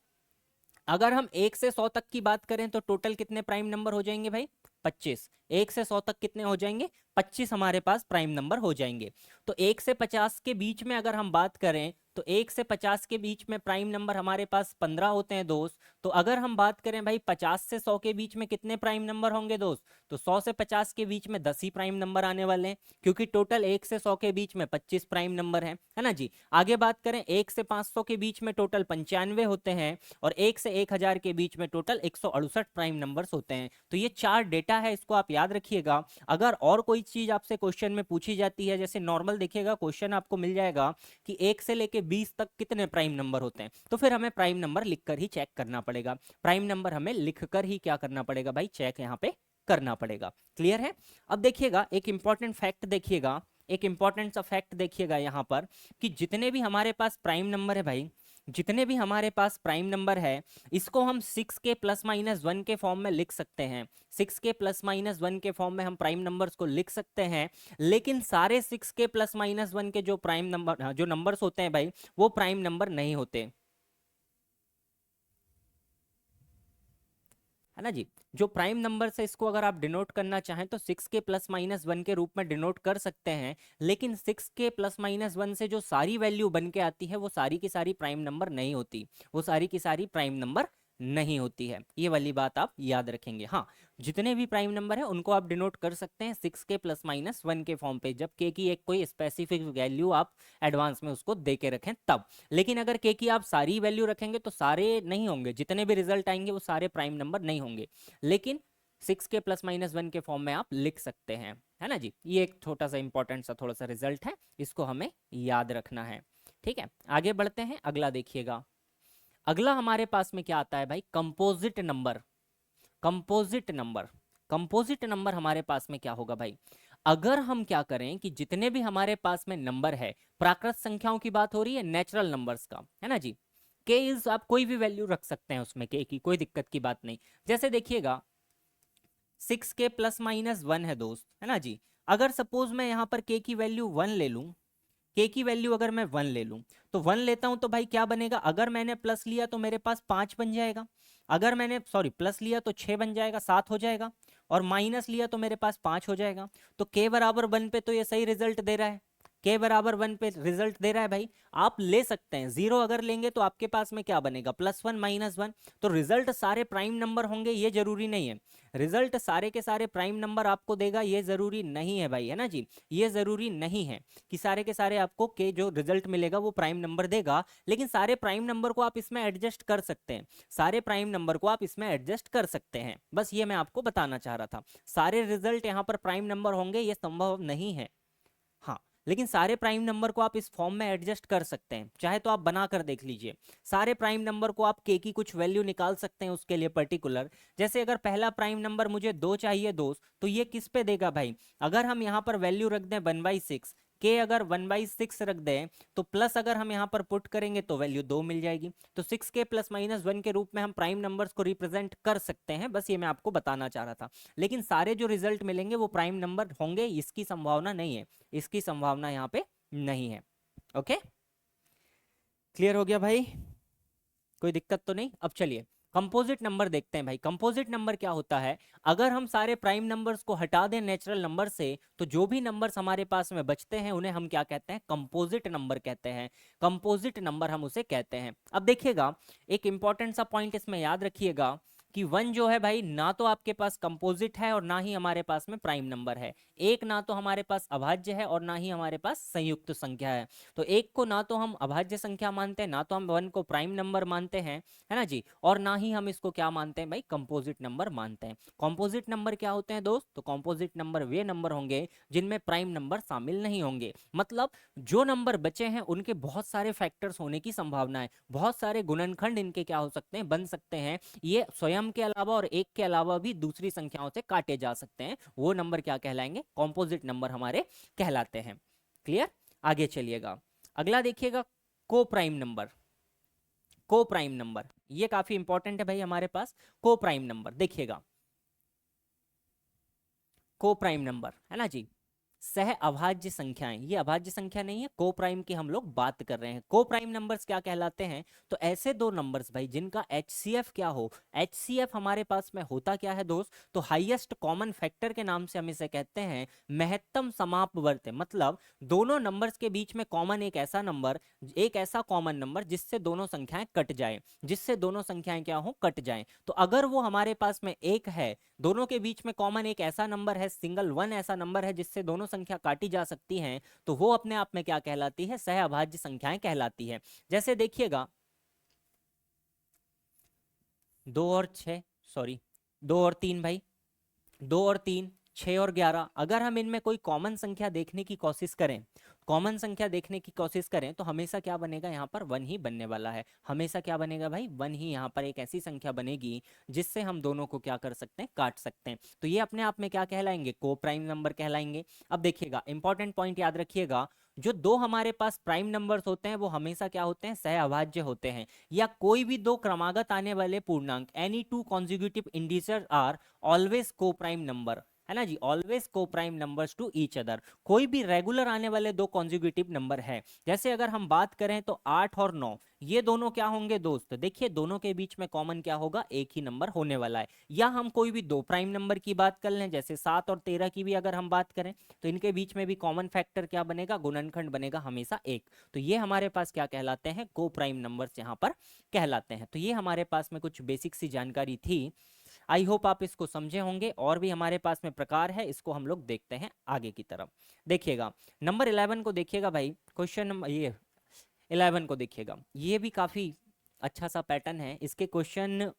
अगर हम 1 से 100 तक की बात करें तो टोटल कितने प्राइम नंबर हो जाएंगे भाई? 25। 1 से 100 तक कितने हो जाएंगे? 25 हमारे पास प्राइम नंबर हो जाएंगे। तो 1 से 50 के बीच में अगर हम बात करें तो 1 से 50 के बीच में प्राइम नंबर हमारे पास 15 होते हैं दोस्त। तो अगर हम बात करें भाई 50 से 100 के बीच में कितने प्राइम नंबर होंगे दोस्त, तो 100 से 50 के बीच में 10 ही प्राइम नंबर आने वाले हैं, क्योंकि टोटल 1 से 100 के बीच में 25 प्राइम नंबर है ना जी। आगे बात करें 1 से 500 के बीच में टोटल 95 होते हैं, और 1 से 1000 के बीच में टोटल 168 प्राइम नंबर्स होते हैं। तो ये 4 डेटा है, इसको आप याद रखिएगा। अगर और कोई चीज आपसे क्वेश्चन में पूछी जाती है, जैसे नॉर्मल देखिएगा क्वेश्चन आपको मिल जाएगा कि 1 से लेके 20 तक कितने प्राइम नंबर होते हैं, तो फिर हमें प्राइम नंबर लिखकर ही चेक करना पड़ेगा। प्राइम नंबर हमें लिखकर ही क्या करना पड़ेगा भाई, चेक यहाँ पे करना पड़ेगा। क्लियर है? अब देखिएगा एक इंपॉर्टेंट फैक्ट देखिएगा, एक इंपॉर्टेंट सा फैक्ट देखिएगा यहाँ पर कि जितने भी हमारे पास प्राइम नंबर है भाई, जितने भी हमारे पास प्राइम नंबर है, इसको हम 6 के प्लस माइनस 1 के फॉर्म में लिख सकते हैं। 6 के प्लस माइनस 1 के फॉर्म में हम प्राइम नंबर्स को लिख सकते हैं, लेकिन सारे 6 के प्लस माइनस 1 के जो प्राइम नंबर जो नंबर्स होते हैं भाई, वो प्राइम नंबर नहीं होते, है ना जी। जो प्राइम नंबर है इसको अगर आप डिनोट करना चाहें तो 6 के प्लस माइनस 1 के रूप में डिनोट कर सकते हैं, लेकिन 6 के प्लस माइनस 1 से जो सारी वैल्यू बन के आती है वो सारी की सारी प्राइम नंबर नहीं होती, वो सारी की सारी प्राइम नंबर नहीं होती है। ये वाली बात आप याद रखेंगे। हाँ, जितने भी प्राइम नंबर है उनको आप डिनोट कर सकते हैं 6 के प्लस माइनस 1 के फॉर्म पे, जब के की एक कोई स्पेसिफिक वैल्यू आप एडवांस में उसको दे के रखें तब। लेकिन अगर के की आप सारी वैल्यू रखेंगे तो सारे नहीं होंगे, जितने भी रिजल्ट आएंगे वो सारे प्राइम नंबर नहीं होंगे, लेकिन 6 के प्लस माइनस 1 के फॉर्म में आप लिख सकते हैं, है ना जी। ये एक छोटा सा इंपॉर्टेंट सा थोड़ा सा रिजल्ट है, इसको हमें याद रखना है। ठीक है, आगे बढ़ते हैं। अगला देखिएगा, अगला हमारे पास में क्या आता है भाई, composite number. Composite number, composite number हमारे पास में क्या होगा भाई, अगर हम क्या करें कि जितने भी हमारे पास में नंबर है, प्राकृत संख्याओं की बात हो रही है, नेचुरल नंबर्स का, है ना जी। के इज आप कोई भी वैल्यू रख सकते हैं उसमें, के की कोई दिक्कत की बात नहीं। जैसे देखिएगा 6 के प्लस माइनस 1 है दोस्त, है ना जी। अगर सपोज मैं यहाँ पर के की वैल्यू 1 ले लूं, के की वैल्यू अगर मैं 1 ले लूं, तो 1 लेता हूं तो भाई क्या बनेगा, अगर मैंने प्लस लिया तो मेरे पास 5 बन जाएगा, अगर मैंने सॉरी प्लस लिया तो 6 बन जाएगा, 7 हो जाएगा, और माइनस लिया तो मेरे पास 5 हो जाएगा। तो के बराबर 1 पे तो ये सही रिजल्ट दे रहा है, के बराबर 1 पे रिजल्ट दे रहा है भाई। आप ले सकते हैं, 0 अगर लेंगे तो आपके पास में क्या बनेगा, +1 -1। तो रिजल्ट सारे प्राइम नंबर होंगे ये जरूरी नहीं है, रिजल्ट सारे के सारे प्राइम नंबर आपको देगा ये जरूरी नहीं है भाई, है ना जी। ये जरूरी नहीं है कि सारे के सारे आपको के जो रिजल्ट मिलेगा वो प्राइम नंबर देगा, लेकिन सारे प्राइम नंबर को आप इसमें एडजस्ट कर सकते हैं, सारे प्राइम नंबर को आप इसमें एडजस्ट कर सकते हैं। बस ये मैं आपको बताना चाह रहा था, सारे रिजल्ट यहाँ पर प्राइम नंबर होंगे ये संभव नहीं है। हाँ, लेकिन सारे प्राइम नंबर को आप इस फॉर्म में एडजस्ट कर सकते हैं, चाहे तो आप बना कर देख लीजिए। सारे प्राइम नंबर को आप के की कुछ वैल्यू निकाल सकते हैं उसके लिए पर्टिकुलर। जैसे अगर पहला प्राइम नंबर मुझे 2 चाहिए दोस्त, तो ये किस पे देगा भाई, अगर हम यहाँ पर वैल्यू रख दें 1/6, के अगर 1/6 रख दें तो प्लस अगर हम यहाँ पर पुट करेंगे तो वैल्यू 2 मिल जाएगी। तो 6 के प्लस माइनस 1 के रूप में हम प्राइम नंबर्स को रिप्रेजेंट कर सकते हैं, बस ये मैं आपको बताना चाह रहा था। लेकिन सारे जो रिजल्ट मिलेंगे वो प्राइम नंबर होंगे, इसकी संभावना नहीं है, इसकी संभावना यहाँ पे नहीं है। ओके, क्लियर हो गया भाई, कोई दिक्कत तो नहीं। अब चलिए कंपोजिट नंबर देखते हैं भाई। कंपोजिट नंबर क्या होता है, अगर हम सारे प्राइम नंबर्स को हटा दें नेचुरल नंबर से, तो जो भी नंबर्स हमारे पास में बचते हैं उन्हें हम क्या कहते हैं, कंपोजिट नंबर कहते हैं। कंपोजिट नंबर हम उसे कहते हैं। अब देखिएगा एक इंपॉर्टेंट सा पॉइंट इसमें याद रखिएगा कि 1 जो है भाई, ना तो आपके पास कंपोजिट है और ना ही हमारे पास में प्राइम नंबर है। एक ना तो हमारे पास अभाज्य है और ना ही हमारे पास संयुक्त संख्या है। तो एक को ना तो हम अभाज्य संख्या मानते हैं, ना तो हम 1 को प्राइम नंबर मानते हैं, है ना जी, और ना ही हम इसको क्या मानते हैं भाई, कंपोजिट नंबर मानते हैं। कंपोजिट नंबर क्या होते हैं दोस्त, तो कंपोजिट नंबर वे नंबर होंगे जिनमें प्राइम नंबर शामिल नहीं होंगे। मतलब जो नंबर बचे हैं उनके बहुत सारे फैक्टर्स होने की संभावना है, बहुत सारे गुणनखंड इनके क्या हो सकते हैं, बन सकते हैं। ये स्वयं के अलावा और एक के अलावा भी दूसरी संख्याओं से काटे जा सकते हैं, वो नंबर क्या कहलाएंगे, कंपोजिट नंबर हमारे कहलाते हैं। क्लियर, आगे चलिएगा। अगला देखिएगा, को प्राइम नंबर। को प्राइम नंबर ये काफी इंपॉर्टेंट है भाई हमारे पास। को प्राइम नंबर देखिएगा, को प्राइम नंबर है ना जी, सह अभाज्य संख्याएं, ये अभाज्य संख्या नहीं है, को प्राइम की हम लोग बात कर रहे हैं। को प्राइम नंबर्स क्या कहलाते हैं, तो ऐसे दो नंबर्स भाई जिनका HCF क्या हो। HCF हमारे पास में होता क्या है दोस्त, तो हाईएस्ट कॉमन फैक्टर के नाम से हम इसे कहते हैं महत्तम समापवर्ती। मतलब दोनों नंबर्स के बीच में कॉमन एक ऐसा नंबर, एक ऐसा कॉमन नंबर जिससे दोनों संख्याएं कट जाए, जिससे दोनों संख्याएं क्या हो, कट जाएं। तो अगर वो हमारे पास में एक है, दोनों के बीच में कॉमन एक ऐसा नंबर है, सिंगल वन ऐसा नंबर है जिससे दोनों संख्या काटी जा सकती हैं, तो वो अपने आप में क्या कहलाती है, सह अभाज्य संख्याएं कहलाती है। जैसे देखिएगा 2 और 6, सॉरी 2 और 3 भाई, 2 और 3, 6 और 11, अगर हम इनमें कोई कॉमन संख्या देखने की कोशिश करें कॉमन संख्या देखने की कोशिश करें तो हमेशा क्या बनेगा, यहाँ पर 1 ही बनने वाला है। हमेशा क्या बनेगा भाई, 1 ही यहाँ पर एक ऐसी संख्या बनेगी जिससे हम दोनों को क्या कर सकते हैं, काट सकते हैं। तो ये अपने आप में क्या कहलाएंगे, को प्राइम नंबर कहलाएंगे। अब देखिएगा इंपॉर्टेंट पॉइंट याद रखिएगा, जो दो हमारे पास प्राइम नंबर्स होते हैं वो हमेशा क्या होते हैं, सहअभाज्य होते हैं, या कोई भी दो क्रमागत आने वाले पूर्णांक, any two consecutive integer are always coprime number, है ना जी, always coprime numbers to each other. कोई भी रेगुलर आने वाले दो कॉन्जिक्यूटिव नंबर है, जैसे अगर हम बात करें तो 8 और 9, ये दोनों क्या होंगे दोस्त, देखिए दोनों के बीच में कॉमन क्या होगा, एक ही नंबर होने वाला है। या हम कोई भी दो प्राइम नंबर की बात कर लें, जैसे 7 और 13 की भी अगर हम बात करें, तो इनके बीच में भी कॉमन फैक्टर क्या बनेगा, गुणनखंड बनेगा हमेशा एक। तो ये हमारे पास क्या कहलाते हैं, को प्राइम नंबर्स यहाँ पर कहलाते हैं। तो ये हमारे पास में कुछ बेसिक सी जानकारी थी, आई होप आप इसको समझे होंगे। और भी हमारे पास में प्रकार है, इसको हम लोग देखते हैं आगे की तरफ। देखिएगा नंबर 11 को देखिएगा भाई, क्वेश्चन नंबर ये 11 को देखिएगा, ये भी काफी अच्छा सा पैटर्न है। इसके क्वेश्चन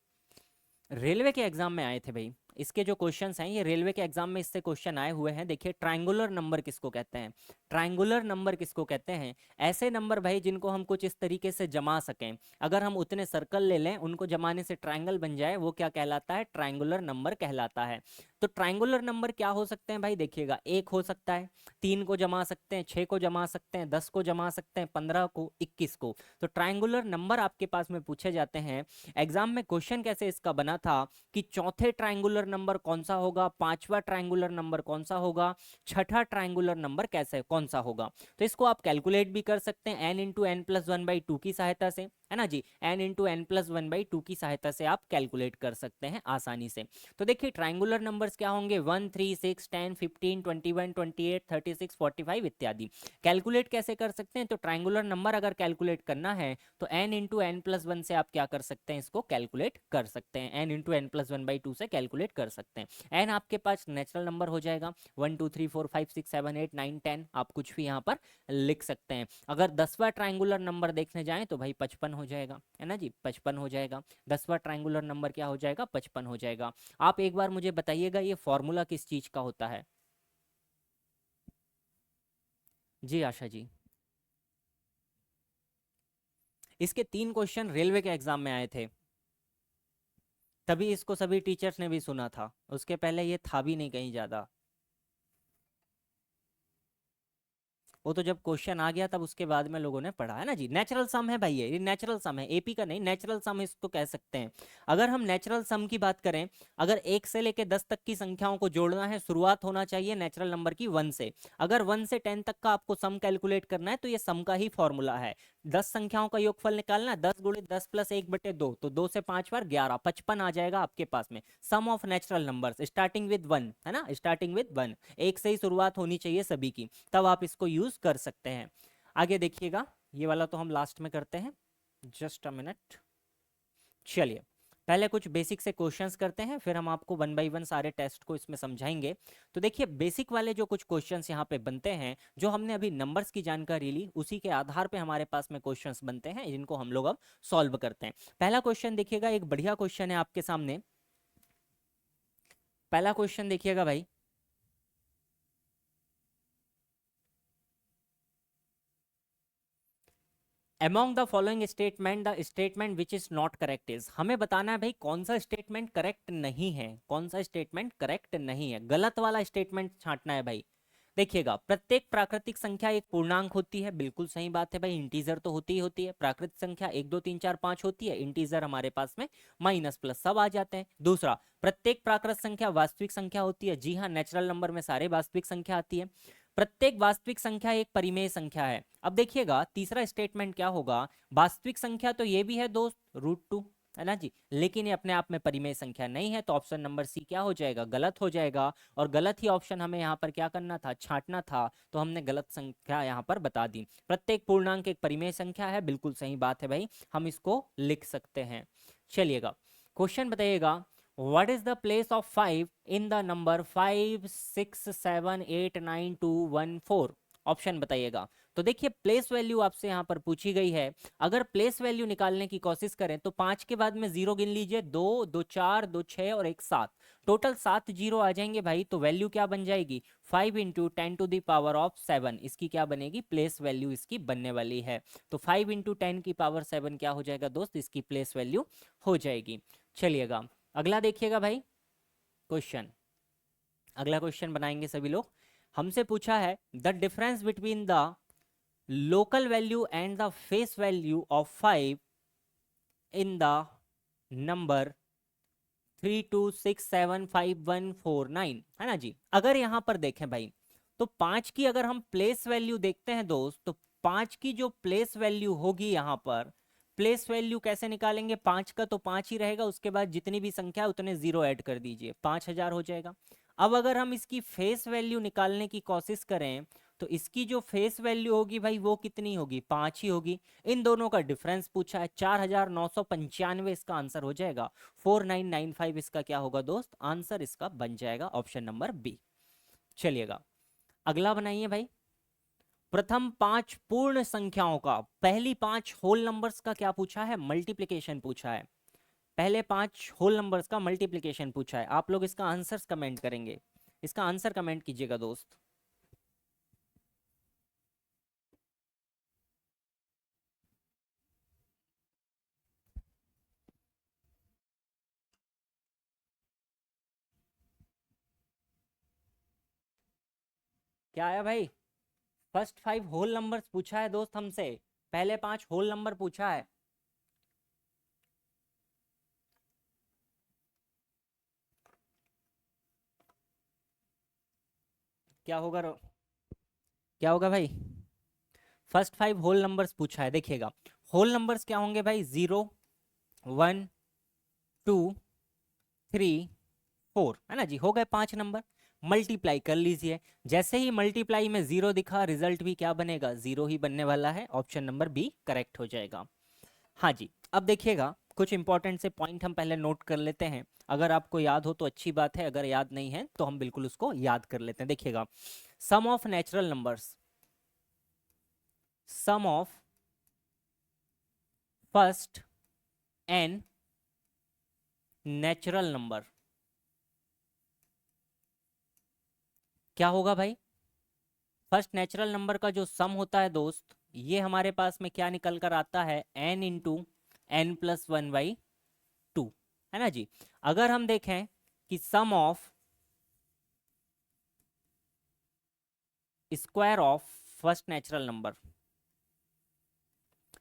रेलवे के एग्जाम में आए थे भाई, इसके जो क्वेश्चंस हैं ये रेलवे के एग्जाम में इससे क्वेश्चन आए हुए हैं। देखिए ट्रायंगुलर नंबर किसको कहते हैं, ट्रायंगुलर नंबर किसको कहते हैं, ऐसे नंबर भाई जिनको हम कुछ इस तरीके से जमा सकें, अगर हम उतने सर्कल ले लें उनको जमाने से ट्रायंगल बन जाए, वो क्या कहलाता है, ट्रायंगुलर नंबर कहलाता है। तो ट्रायंगुलर नंबर क्या हो सकते हैं भाई, देखिएगा 1 हो सकता है, 3 को जमा सकते हैं, 6 को जमा सकते हैं, 10 को जमा सकते हैं, 15 को, 21 को। तो ट्रायंगुलर नंबर आपके पास में पूछे जाते हैं। एग्जाम में क्वेश्चन कैसे इसका बना था कि चौथे ट्रायंगुलर नंबर कौन सा होगा, पांचवा ट्रायंगुलर नंबर कौन सा होगा, छठा ट्रायंगुलर नंबर कैसे कौन सा होगा। तो इसको आप कैलकुलेट भी कर सकते हैं n into n plus one by two की सहायता से, है ना जी, n into n plus one by two की सहायता से आप कैलकुलेट कर सकते हैं आसानी से। तो देखिए ट्रायंगुलर नंबर्स क्या होंगे, 1 3 6 10 15 21 28 36 45 इत्यादि। कैलकुलेट कैसे कर सकते हैं, तो ट्रायंगुलर नंबर अगर कैलकुलेट करना है तो n into n plus one से आप क्या कर सकते हैं, इसको कैलकुलेट कर सकते हैं, n into n plus one by two से कैलकुलेट कर सकते हैं। n आपके पास नेचुरल नंबर हो जाएगा, 1 2 3 4 5 6 7 8 9 10, आप कुछ भी यहाँ पर लिख सकते हैं। अगर 10वां ट्रायंगुलर नंबर देखने जाएं तो भाई 55 हो जाएगा, है ना जी, 55 हो जाएगा। 10वां ट्रायंगुलर नंबर क्या हो जाएगा, 55 हो जाएगा। आप एक बार मुझे बताइएगा ये फॉर्मूला किस चीज का होता है। जी आशा जी, इसके 3 क्वेश्चन रेलवे के एग्जाम में आए थे, तभी इसको सभी टीचर्स ने भी सुना था, उसके पहले ये था भी नहीं कहीं ज्यादा। वो तो जब क्वेश्चन आ गया तब उसके बाद में लोगों ने पढ़ा, है ना जी। नेचुरल सम है भाई, ये नेचुरल सम है, एपी का नहीं, नेचुरल सम इसको कह सकते हैं। अगर हम नेचुरल सम की बात करें, अगर 1 से लेके 10 तक की संख्याओं को जोड़ना है, शुरुआत होना चाहिए नेचुरल नंबर की 1 से। अगर 1 से 10 तक का आपको सम कैलकुलेट करना है तो ये सम का ही फॉर्मूला है। 10 संख्याओं का योगफल निकालना है, 10 गुणे 10 प्लस 1/2, तो 2 से 5 बार 11, 55 आ जाएगा आपके पास में। Sum of natural numbers starting with 1, है ना, स्टार्टिंग विद 1, एक से ही शुरुआत होनी चाहिए सभी की, तब आप इसको यूज कर सकते हैं। आगे देखिएगा, ये वाला तो हम लास्ट में करते हैं, जस्ट अ मिनट। चलिए पहले कुछ बेसिक से क्वेश्चंस करते हैं, फिर हम आपको 1 बाय 1 सारे टेस्ट को इसमें समझाएंगे। तो देखिए बेसिक वाले जो कुछ क्वेश्चंस यहाँ पे बनते हैं, जो हमने अभी नंबर्स की जानकारी ली उसी के आधार पे हमारे पास में क्वेश्चंस बनते हैं, जिनको हम लोग अब सॉल्व करते हैं। पहला क्वेश्चन देखिएगा, एक बढ़िया क्वेश्चन है आपके सामने। पहला क्वेश्चन देखिएगा भाई, among the following statement the statement which is not correct is, हमें बताना है भाई कौन सा स्टेटमेंट करेक्ट नहीं है, कौन सा स्टेटमेंट करेक्ट नहीं है, गलत वाला स्टेटमेंट छांटना है भाई। देखिएगा प्रत्येक प्राकृतिक संख्या एक पूर्णांक होती है, बिल्कुल सही बात है भाई, इंटीजर तो होती ही होती है। प्राकृतिक संख्या 1 2 3 4 5 होती है, इंटीजर हमारे पास में माइनस प्लस सब आ जाते हैं। दूसरा, प्रत्येक प्राकृतिक संख्या वास्तविक संख्या होती है, जी हाँ, नेचुरल नंबर में सारे वास्तविक संख्या आती है। प्रत्येक वास्तविक संख्या एक परिमेय संख्या है। अब देखिएगा तीसरा स्टेटमेंट क्या होगा, वास्तविक संख्या तो ये भी है दोस्त √2, है ना जी, लेकिन ये अपने आप में परिमेय संख्या नहीं है, तो ऑप्शन नंबर सी क्या हो जाएगा, गलत हो जाएगा। और गलत ही ऑप्शन हमें यहाँ पर क्या करना था, छांटना था, तो हमने गलत संख्या यहाँ पर बता दी। प्रत्येक पूर्णांक एक परिमेय संख्या है, बिल्कुल सही बात है भाई, हम इसको लिख सकते हैं। चलिएगा क्वेश्चन बताइएगा, what is the place of 5 in the number 5 6 7 8 9 2 1 4, option बताइएगा। तो देखिए प्लेस वैल्यू आपसे यहाँ पर पूछी गई है। अगर प्लेस वैल्यू निकालने की कोशिश करें तो 5 के बाद में जीरो गिन लीजिए, 2 2 4 2 6 और 1 7, टोटल 7 जीरो आ जाएंगे भाई। तो वैल्यू क्या बन जाएगी, 5 इंटू 10⁻⁷ इसकी क्या बनेगी, प्लेस वैल्यू इसकी बनने वाली है। तो 5 इंटू 10⁻⁷ क्या हो जाएगा दोस्त, इसकी प्लेस वैल्यू हो जाएगी। चलिएगा अगला देखिएगा भाई क्वेश्चन, अगला क्वेश्चन बनाएंगे सभी लोग। हमसे पूछा है the difference between the local value and the face value of 5 in the number 32675149, है ना जी। अगर यहां पर देखें भाई तो 5 की अगर हम प्लेस वैल्यू देखते हैं दोस्त, तो 5 की जो प्लेस वैल्यू होगी यहां पर, प्लेस वैल्यू कैसे निकालेंगे, 5 का तो 5 ही रहेगा, उसके बाद जितनी भी संख्या है उतने जीरो ऐड कर दीजिए, 5000 हो जाएगा। अब अगर हम इसकी फेस वैल्यू निकालने की कोशिश करें तो इसकी जो फेस वैल्यू होगी भाई वो कितनी होगी, 5 ही होगी। इन दोनों का डिफरेंस पूछा है, 4995 इसका आंसर हो जाएगा। 4995 इसका क्या होगा दोस्त, आंसर इसका बन जाएगा ऑप्शन नंबर बी। चलिएगा अगला बनाइए भाई। प्रथम 5 पूर्ण संख्याओं का, पहली 5 होल नंबर्स का क्या पूछा है, मल्टीप्लिकेशन पूछा है। पहले 5 होल नंबर्स का मल्टीप्लिकेशन पूछा है। आप लोग इसका आंसर्स कमेंट करेंगे, इसका आंसर कमेंट कीजिएगा दोस्त। क्या आया भाई, फर्स्ट 5 होल नंबर्स पूछा है दोस्त हमसे, पहले 5 होल नंबर पूछा है। क्या होगा क्या होगा भाई, फर्स्ट 5 होल नंबर्स पूछा है। देखिएगा होल नंबर्स क्या होंगे भाई, 0 1 2 3 4, है ना जी। हो गए 5 नंबर, मल्टीप्लाई कर लीजिए। जैसे ही मल्टीप्लाई में जीरो दिखा, रिजल्ट भी क्या बनेगा, जीरो ही बनने वाला है। ऑप्शन नंबर बी करेक्ट हो जाएगा। हाँ जी, अब देखिएगा कुछ इंपॉर्टेंट से पॉइंट हम पहले नोट कर लेते हैं। अगर आपको याद हो तो अच्छी बात है, अगर याद नहीं है तो हम बिल्कुल उसको याद कर लेते हैं। देखिएगा sum of natural numbers, sum of first n natural number क्या होगा भाई, फर्स्ट नेचुरल नंबर का जो सम होता है दोस्त, ये हमारे पास में क्या निकल कर आता है, n इंटू n+1/2, है ना जी। अगर हम देखें कि sum of square of first natural number,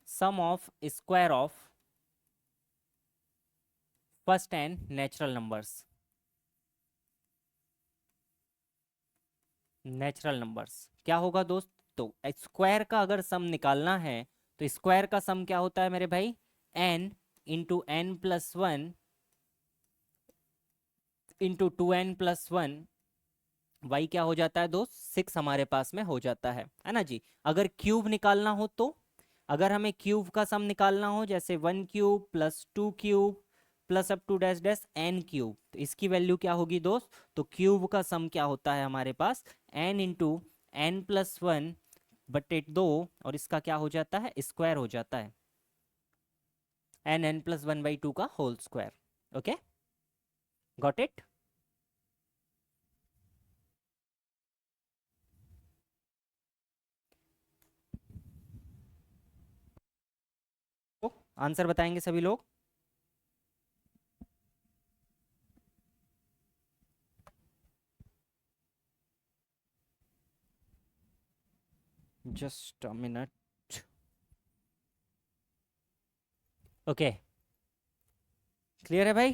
sum of square of first n natural numbers, natural numbers क्या होगा दोस्त, तो स्क्वायर का अगर सम निकालना है तो स्क्वायर का सम क्या होता है मेरे भाई, n into n+1 into 2n+1, y क्या हो जाता है दोस्त, 6 हमारे पास में हो जाता है ना जी। अगर क्यूब निकालना हो तो, अगर हमें क्यूब का सम निकालना हो, जैसे 1 cube plus 2 cube plus up to dash dash n cube, तो इसकी वैल्यू क्या होगी दोस्त, तो क्यूब का सम क्या होता है हमारे पास, n इंटू n+1/2, और इसका क्या हो जाता है, स्क्वायर हो जाता है, n+1/2 का whole square. Okay, got it. तो आंसर बताएंगे सभी लोग। Just a minute. Okay, clear है भाई,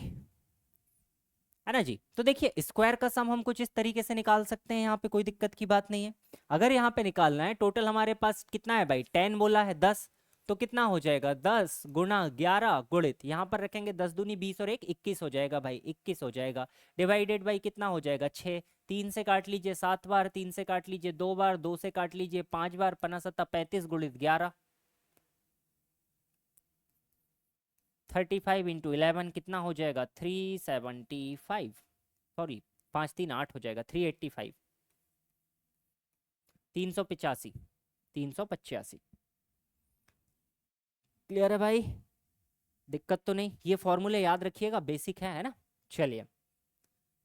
है ना जी। तो देखिए स्क्वायर का सम हम कुछ इस तरीके से निकाल सकते हैं, यहाँ पे कोई दिक्कत की बात नहीं है। अगर यहाँ पे निकालना है, टोटल हमारे पास कितना है भाई, 10 बोला है, 10, तो कितना हो जाएगा, 10 गुणा 11 गुणित, यहाँ पर रखेंगे 10 दूनी 20 और 1 21 हो जाएगा भाई, 21 हो जाएगा। डिवाइडेड बाई कितना हो जाएगा, 6, 3 से काट लीजिए 7 बार, 3 से काट लीजिए 2 बार, 2 से काट लीजिए 5 बार, 5 35 गुणित 11, 35 इंटू 11 कितना हो जाएगा, 375, सॉरी 5 3 8 हो जाएगा, 385, 385, 385। क्लियर है भाई? दिक्कत तो नहीं? ये फॉर्मूले याद रखिएगा, बेसिक है ना? चलिए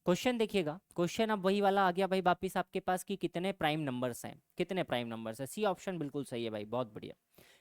क्वेश्चन देखिएगा। क्वेश्चन अब वही वाला आ गया भाई वापिस आपके पास कि कितने प्राइम नंबर्स हैं, कितने प्राइम नंबर्स हैं। सी ऑप्शन बिल्कुल सही है भाई, बहुत बढ़िया।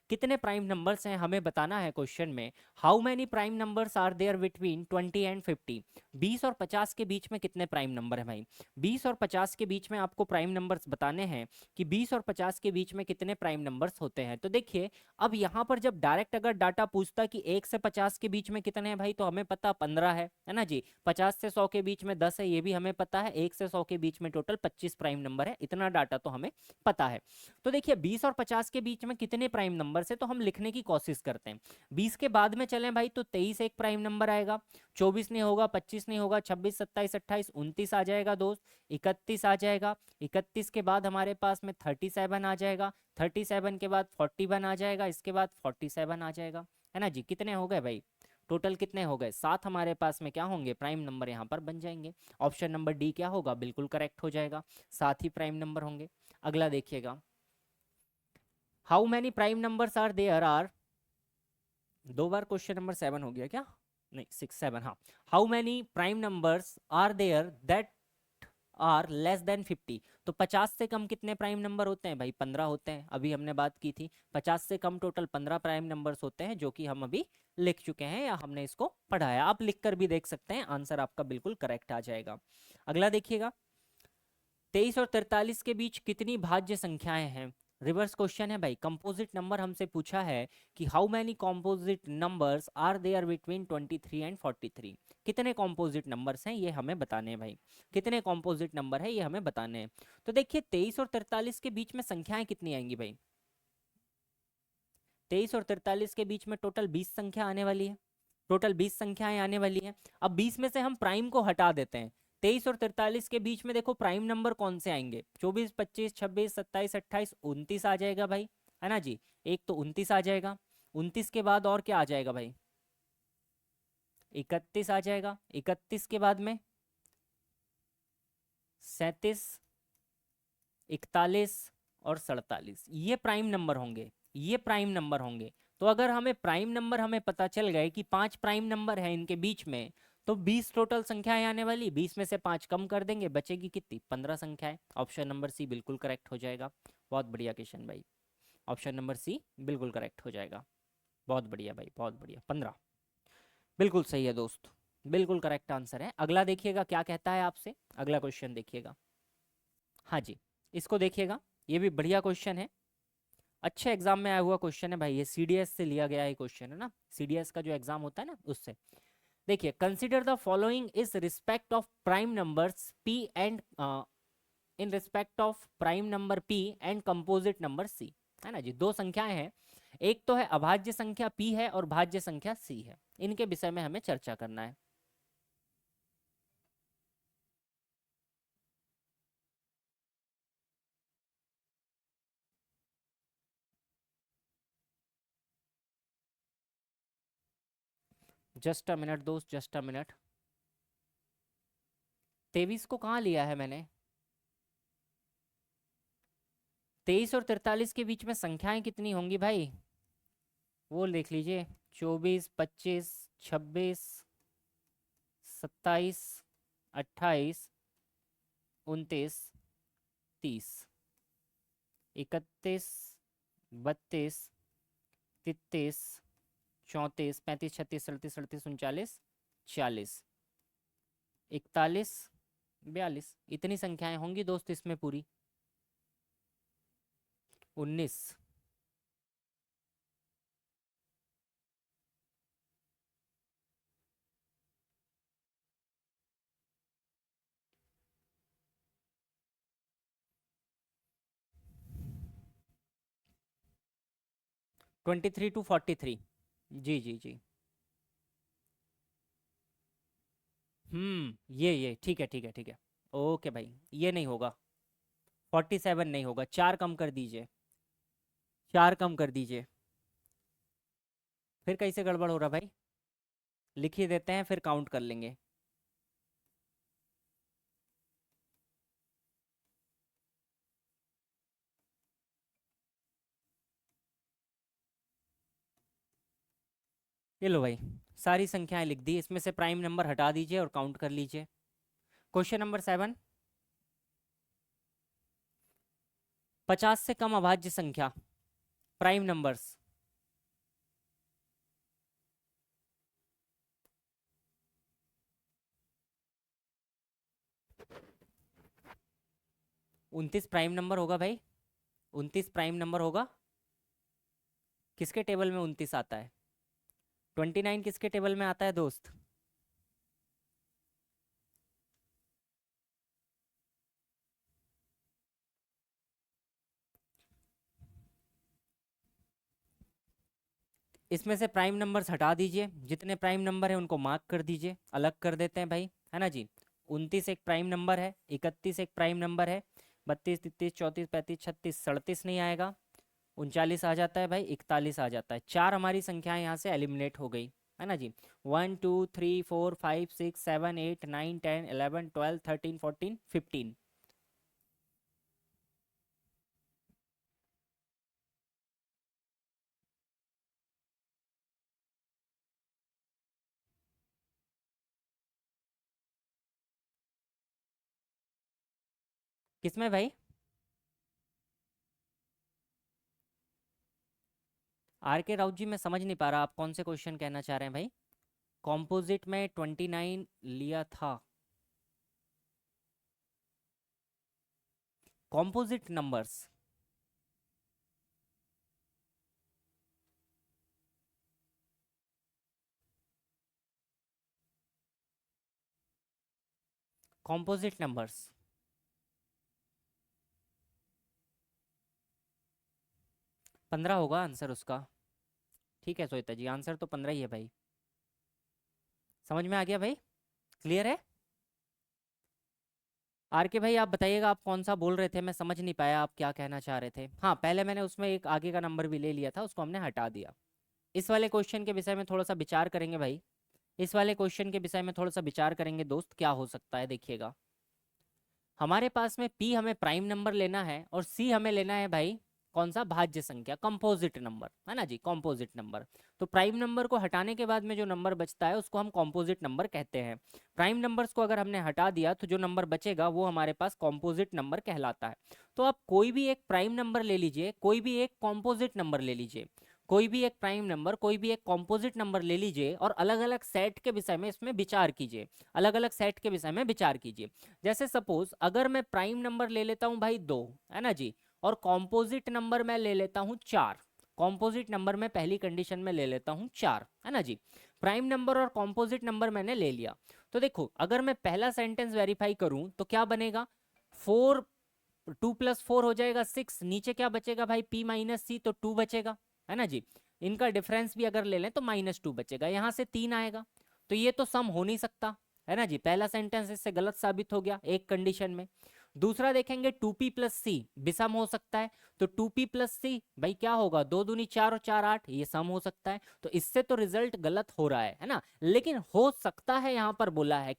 कितने प्राइम नंबर्स हैं हमें बताना है क्वेश्चन में। How many prime numbers are there between 20 and 50। 20 और 50 के बीच में कितने प्राइम नंबर है भाई? 20 और 50 के बीच में आपको प्राइम नंबर्स बताने हैं कि 20 और 50 के बीच में कितने प्राइम नंबर्स होते हैं। तो देखिए अब यहाँ पर जब डायरेक्ट अगर डाटा पूछता कि 1 से 50 के बीच में कितने हैं भाई, तो हमें पता 15 है ना जी। 50 से 100 के बीच में 10 है, ये भी हमें पता है। 1 से 100 के बीच में टोटल 25 प्राइम नंबर है, इतना डाटा तो हमें पता है। तो देखिए 20 और 50 के बीच में कितने प्राइम नंबर से, तो हम लिखने की कोशिश करते हैं। 20 के बाद में चलें भाई तो 23 एक प्राइम नंबर आएगा, 24 नहीं होगा, 25 नहीं होगा, 26 27 28 29 आ जाएगा दोस्त, 31 आ जाएगा। 31 के बाद हमारे पास में 37 आ जाएगा, 37 के बाद 41 आ जाएगा, इसके बाद 47 आ जाएगा, है ना जी। कितने हो गए भाई? टोटल कितने हो गए? 7 हमारे पास में क्या होंगे? प्राइम नंबर यहाँ पर बन जाएंगे। ऑप्शन नंबर डी क्या होगा? बिल्कुल करेक्ट हो जाएगा, 7 ही प्राइम नंबर होंगे। अगला देखिएगा, how many prime numbers are there are, दो बार क्वेश्चन नंबर 7 हो गया क्या? नहीं 6 7, हाँ। How many prime numbers are there that are less than 50। तो 50 से कम कितने प्राइम नंबर होते हैं भाई? 15 होते हैं, अभी हमने बात की थी। 50 से कम टोटल 15 प्राइम नंबर्स होते हैं, जो कि हम अभी लिख चुके हैं या हमने इसको पढ़ाया। आप लिख कर भी देख सकते हैं, आंसर आपका बिल्कुल करेक्ट आ जाएगा। अगला देखिएगा, 23 और 43 के बीच कितनी भाज्य संख्याएं हैं? रिवर्स क्वेश्चन है भाई, कंपोजिट नंबर हमसे पूछा है कि how many composite numbers are there between 23 and 43। कितने कंपोजिट नंबर्स हैं ये हमें बताने हैं भाई, कितने कंपोजिट नंबर है ये हमें बताने हैं। तो देखिए 23 और 43 के बीच में संख्याएं कितनी आएंगी भाई? 23 और 43 के बीच में टोटल 20 संख्या आने वाली है, टोटल 20 संख्याएं आने वाली हैं। अब 20 में से हम प्राइम को हटा देते हैं। 23 और 43 के बीच में देखो प्राइम नंबर कौन से आएंगे? 24 25 26 27 28 29 आ जाएगा भाई, है ना जी। एक तो 29 आ जाएगा, 29 के बाद और क्या आ जाएगा भाई? 31 आ जाएगा, 31 के बाद में 37 41 और 47, ये प्राइम नंबर होंगे, ये प्राइम नंबर होंगे। तो अगर हमें प्राइम नंबर हमें पता चल गए कि 5 प्राइम नंबर है इनके बीच में, तो 20 टोटल संख्याएं आने वाली, 20 में से 5 कम कर देंगे, बचेगी कितनी? 15 संख्याएं। ऑप्शन नंबर सी बिल्कुल करेक्ट हो जाएगा। बहुत बढ़िया किशन भाई, ऑप्शन नंबर सी बिल्कुल करेक्ट हो जाएगा। बहुत बढ़िया भाई, बहुत बढ़िया, 15 बिल्कुल सही है दोस्त, बिल्कुल करेक्ट आंसर है। अगला देखिएगा क्या कहता है आपसे, अगला क्वेश्चन देखिएगा। हाँ जी, इसको देखिएगा, ये भी बढ़िया क्वेश्चन है, अच्छे एग्जाम में आया हुआ क्वेश्चन है भाई। ये सीडीएस से लिया गया है क्वेश्चन, है ना, सीडीएस का जो एग्जाम होता है ना उससे। देखिए, consider the following is respect of prime numbers P and in respect of prime number P and composite number C, है ना जी। दो संख्याएं हैं, एक तो है अभाज्य संख्या पी है और भाज्य संख्या सी है, इनके विषय में हमें चर्चा करना है। जस्ट अ मिनट दोस्त, जस्ट अ मिनट। 23 को कहाँ लिया है मैंने? 23 और 43 के बीच में संख्याएं कितनी होंगी भाई, वो लिख लीजिए। 24 25 26 27 28 29 30 31 32 33 34 35 36 37 38 39 40 41 42, इतनी संख्याएं होंगी दोस्त इसमें पूरी। 19। 23 टू 43। जी जी जी। ये ठीक है ठीक है ठीक है। ओके भाई, ये नहीं होगा, 47 नहीं होगा, 4 कम कर दीजिए, 4 कम कर दीजिए। फिर कैसे गड़बड़ हो रहा भाई? लिख ही देते हैं, फिर काउंट कर लेंगे। ये लो भाई, सारी संख्याएं लिख दी, इसमें से प्राइम नंबर हटा दीजिए और काउंट कर लीजिए। क्वेश्चन नंबर 7, 50 से कम अभाज्य संख्या, प्राइम नंबर्स। उनतीस प्राइम नंबर होगा भाई, 29 प्राइम नंबर होगा। किसके टेबल में 29 आता है? 29 किसके टेबल में आता है दोस्त? इसमें से प्राइम नंबर्स हटा दीजिए, जितने प्राइम नंबर है उनको मार्क कर दीजिए, अलग कर देते हैं भाई, है ना जी। 29 एक प्राइम नंबर है, 31 एक प्राइम नंबर है, 32, 33, 34, 35, 36, 37 नहीं आएगा, 39 आ जाता है भाई, 41 आ जाता है। चार हमारी संख्याएं यहाँ से एलिमिनेट हो गई, है ना जी। 1 2 3 4 5 6 7 8 9 10 11 12 13 14 15। किसमें भाई? आर के राउत जी, मैं समझ नहीं पा रहा आप कौन से क्वेश्चन कहना चाह रहे हैं भाई। कॉम्पोजिट में 29 लिया था। Composite numbers, composite numbers. 15 होगा आंसर उसका। ठीक है श्वेता जी, आंसर तो 15 ही है भाई। समझ में आ गया भाई? क्लियर है? आर के भाई आप बताइएगा, आप कौन सा बोल रहे थे, मैं समझ नहीं पाया आप क्या कहना चाह रहे थे। हाँ, पहले मैंने उसमें एक आगे का नंबर भी ले लिया था, उसको हमने हटा दिया। इस वाले क्वेश्चन के विषय में थोड़ा सा विचार करेंगे भाई। इस वाले क्वेश्चन के विषय में थोड़ा सा विचार करेंगे दोस्त, क्या हो सकता है देखिएगा। हमारे पास में पी हमें प्राइम नंबर लेना है और सी हमें लेना है भाई कौन सा? भाज्य संख्या, कंपोजिट नंबर, है ना जी, कंपोजिट नंबर। तो प्राइम नंबर को हटाने के बाद में जो नंबर बचता है उसको हम कंपोजिट नंबर कहते हैं। प्राइम नंबर्स को अगर हमने हटा दिया तो जो नंबर बचेगा वो हमारे पास कंपोजिट नंबर कहलाता है। तो आप कोई भी एक प्राइम नंबर ले लीजिए, कोई भी एक कंपोजिट नंबर ले लीजिए, कोई भी एक प्राइम नंबर, कोई भी एक कंपोजिट नंबर ले लीजिए और अलग अलग सेट के विषय में इसमें विचार कीजिए, अलग अलग सेट के विषय में विचार कीजिए। जैसे सपोज अगर मैं प्राइम नंबर ले लेता हूं भाई 2, है ना जी, और कॉम्पोजिट नंबर मैं ले लेता हूं 4। कॉम्पोजिट नंबर में पहली कंडीशन में ले लेता हूं 4, है ना जी। प्राइम नंबर और कॉम्पोजिट नंबर मैंने ले लिया। तो देखो अगर मैं पहला सेंटेंस वेरीफाई करूं तो क्या बनेगा? 4, 2 + 4 हो जाएगा 6, नीचे क्या बचेगा भाई? P - C, तो 2 बचेगा, है ना जी। इनका डिफरेंस भी अगर ले लें तो -2 बचेगा, यहाँ से 3 आएगा। तो ये तो सम हो नहीं सकता, है ना जी। पहला सेंटेंस इससे गलत साबित हो गया एक कंडीशन में। दूसरा देखेंगे 2p + c विषम हो सकता है। तो 2p + c भाई क्या होगा? 2 दूनी 4 और 4 8, ये सम हो सकता है। तो इससे तो रिजल्ट गलत हो रहा है ना। लेकिन हो सकता है यहाँ पर बोला है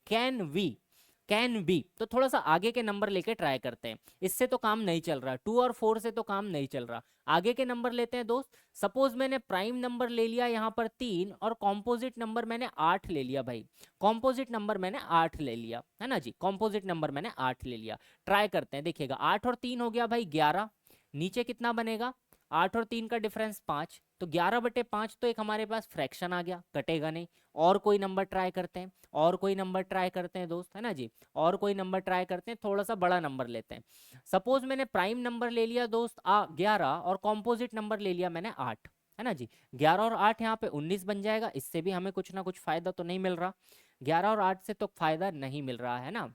कैन बी, तो थोड़ा सा आगे के नंबर लेके ट्राई करते हैं। इससे तो काम नहीं चल रहा, 2 और 4 से तो काम नहीं चल रहा। आगे के नंबर लेते हैं दोस्त। सपोज मैंने प्राइम नंबर ले लिया यहाँ पर 3 और कॉम्पोजिट नंबर मैंने 8 ले लिया भाई। कॉम्पोजिट नंबर मैंने 8 ले लिया, है ना जी, कॉम्पोजिट नंबर मैंने 8 ले लिया। ट्राई करते हैं, देखिएगा 8 और 3 हो गया भाई 11। नीचे कितना बनेगा? 8 और 3 का डिफरेंस 5, तो 11/5 तो एक हमारे पास फ्रैक्शन आ गया, कटेगा नहीं। और कोई नंबर ट्राई करते हैं, और कोई नंबर ट्राई करते हैं दोस्त, है ना जी। और कोई नंबर ट्राई करते हैं, थोड़ा सा बड़ा नंबर लेते हैं। सपोज मैंने प्राइम नंबर ले लिया दोस्त 11 और कॉम्पोजिट नंबर ले लिया मैंने 8, है ना जी। 11 और 8 यहाँ पे 19 बन जाएगा। इससे भी हमें कुछ ना कुछ फायदा तो नहीं मिल रहा, 11 और 8 से तो फायदा नहीं मिल रहा है ना।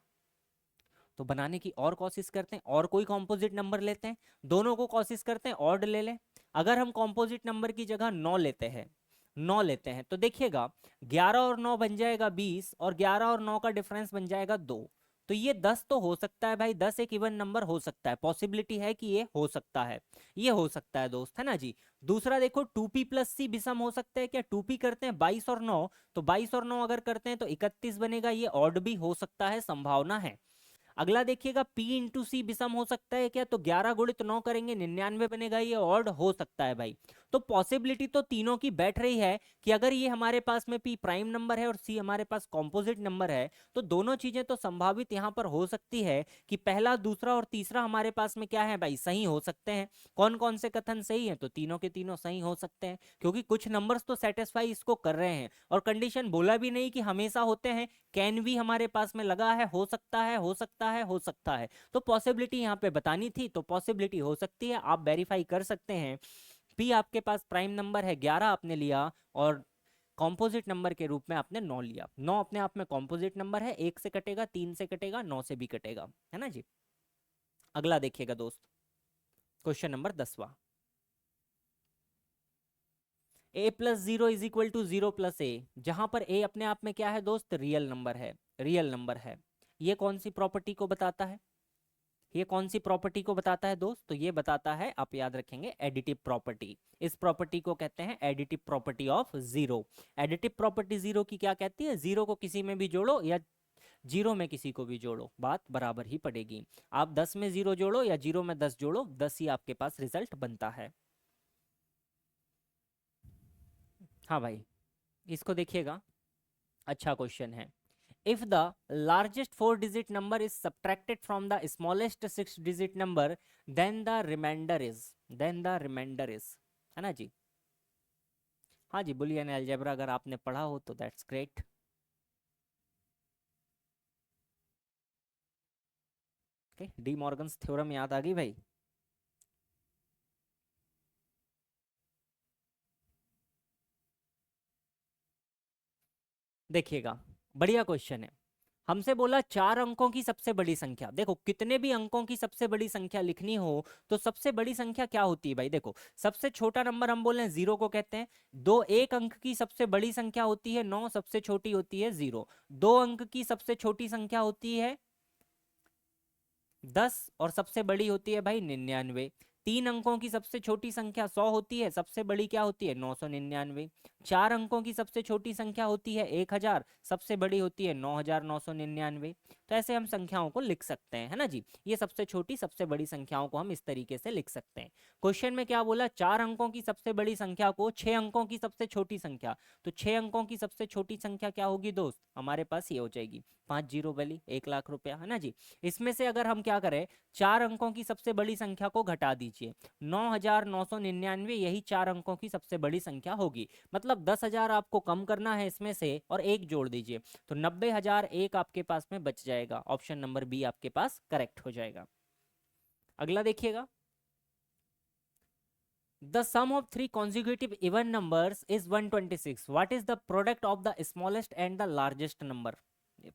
तो बनाने की और कोशिश करते हैं, और कोई कॉम्पोजिट नंबर लेते हैं, दोनों को कोशिश करते हैं ऑड ले लें। अगर हम कॉम्पोजिट नंबर की जगह 9 लेते हैं, 9 लेते हैं तो देखिएगा 11 और 9 बन जाएगा 20, और 11 और 9 का डिफरेंस बन जाएगा 2। तो ये 10 तो हो सकता है भाई, 10 एक इवन नंबर हो सकता है, पॉसिबिलिटी है कि ये हो सकता है, ये हो सकता है दोस्त, है ना जी। दूसरा देखो 2p + c विषम हो सकता है क्या? 2p करते हैं 22 और 9, तो 22 और 9 अगर करते हैं तो 31 बनेगा, ये ऑड भी हो सकता है, संभावना है। अगला देखिएगा P × C विषम हो सकता है क्या? तो 11 × 9 करेंगे 99 बनेगा, ये ऑड हो सकता है भाई। तो पॉसिबिलिटी तो तीनों की बैठ रही है कि अगर ये हमारे पास में पी प्राइम नंबर है और सी हमारे पास कॉम्पोजिट नंबर है, तो दोनों चीजें तो संभावित यहाँ पर हो सकती है कि पहला, दूसरा और तीसरा हमारे पास में क्या है भाई, सही हो सकते हैं। कौन कौन से कथन सही है, तो तीनों के तीनों सही हो सकते हैं, क्योंकि कुछ नंबर्स तो सेटिस्फाई इसको कर रहे हैं। और कंडीशन बोला भी नहीं कि हमेशा होते हैं, कैन भी हमारे पास में लगा है, हो सकता है, हो सकता है, हो सकता है। तो पॉसिबिलिटी यहाँ पे बतानी थी, तो पॉसिबिलिटी हो सकती है, आप वेरीफाई कर सकते हैं। पी आपके पास प्राइम नंबर है, 11 आपने लिया, और कॉम्पोजिट नंबर के रूप में आपने 9 लिया। 9 अपने आप में कॉम्पोजिट नंबर है, 1 से कटेगा, 3 से कटेगा, 9 से भी कटेगा, है ना जी। अगला देखिएगा दोस्त, क्वेश्चन नंबर 10वां। a plus zero is equal to zero plus a, जहां पर a अपने आप में क्या है दोस्त, रियल नंबर है, रियल नंबर है। ये कौन सी प्रॉपर्टी को बताता है, ये कौन सी प्रॉपर्टी को बताता है दोस्त, तो ये बताता है, आप याद रखेंगे, एडिटिव प्रॉपर्टी। इस प्रॉपर्टी को कहते हैं additive property of zero. Additive property zero की क्या कहती है, जीरो को किसी में भी जोड़ो या जीरो में किसी को भी जोड़ो, बात बराबर ही पड़ेगी। आप 10 में जीरो जोड़ो या जीरो में 10 जोड़ो, 10 ही आपके पास रिजल्ट बनता है। हाँ भाई, इसको देखिएगा, अच्छा क्वेश्चन है। If the largest four digit number is subtracted from the smallest six digit number, then the remainder is, है ना जी। हाँ जी, बुलियन अलजेब्रा अगर आपने पढ़ा हो तो that's great. D Morgan's theorem याद आ गई भाई। देखिएगा, बढ़िया क्वेश्चन है। हमसे बोला 4 अंकों की सबसे बड़ी संख्या। देखो, कितने भी अंकों की सबसे बड़ी संख्या लिखनी हो तो सबसे बड़ी संख्या क्या होती है भाई, देखो सबसे छोटा नंबर हम बोले जीरो को कहते हैं। दो एक अंक की सबसे बड़ी संख्या होती है 9, सबसे छोटी होती है जीरो। 2 अंक की सबसे छोटी संख्या होती है 10 और सबसे बड़ी होती है भाई 99। 3 अंकों की सबसे छोटी संख्या 100 होती है, सबसे बड़ी क्या होती है 999। 4 अंकों की सबसे छोटी संख्या होती है 1000, सबसे बड़ी होती है 9999। तो ऐसे हम संख्याओं को लिख सकते हैं, है ना जी। ये सबसे छोटी सबसे बड़ी संख्याओं को हम इस तरीके से लिख सकते हैं। क्वेश्चन में क्या बोला, 4 अंकों की सबसे बड़ी संख्या को 6 अंकों की सबसे छोटी संख्या, तो 6 अंकों की सबसे छोटी संख्या क्या होगी दोस्त, हमारे पास ये हो जाएगी 5 जीरो वाली, 1,00,000 रुपया, है ना जी। इसमें से अगर हम क्या करें, 4 अंकों की सबसे बड़ी संख्या को घटा दीजिए, 9,999, यही 4 अंकों की सबसे बड़ी संख्या होगी। मतलब 10,000 आपको कम करना है इसमें से और एक जोड़ दीजिए, तो 90,001 आपके पास में बच जाएगा। ऑप्शन नंबर बी आपके पास करेक्ट हो जाएगा। अगला देखिएगा, the sum of three consecutive even numbers is 126. What is the product of the smallest and the largest number?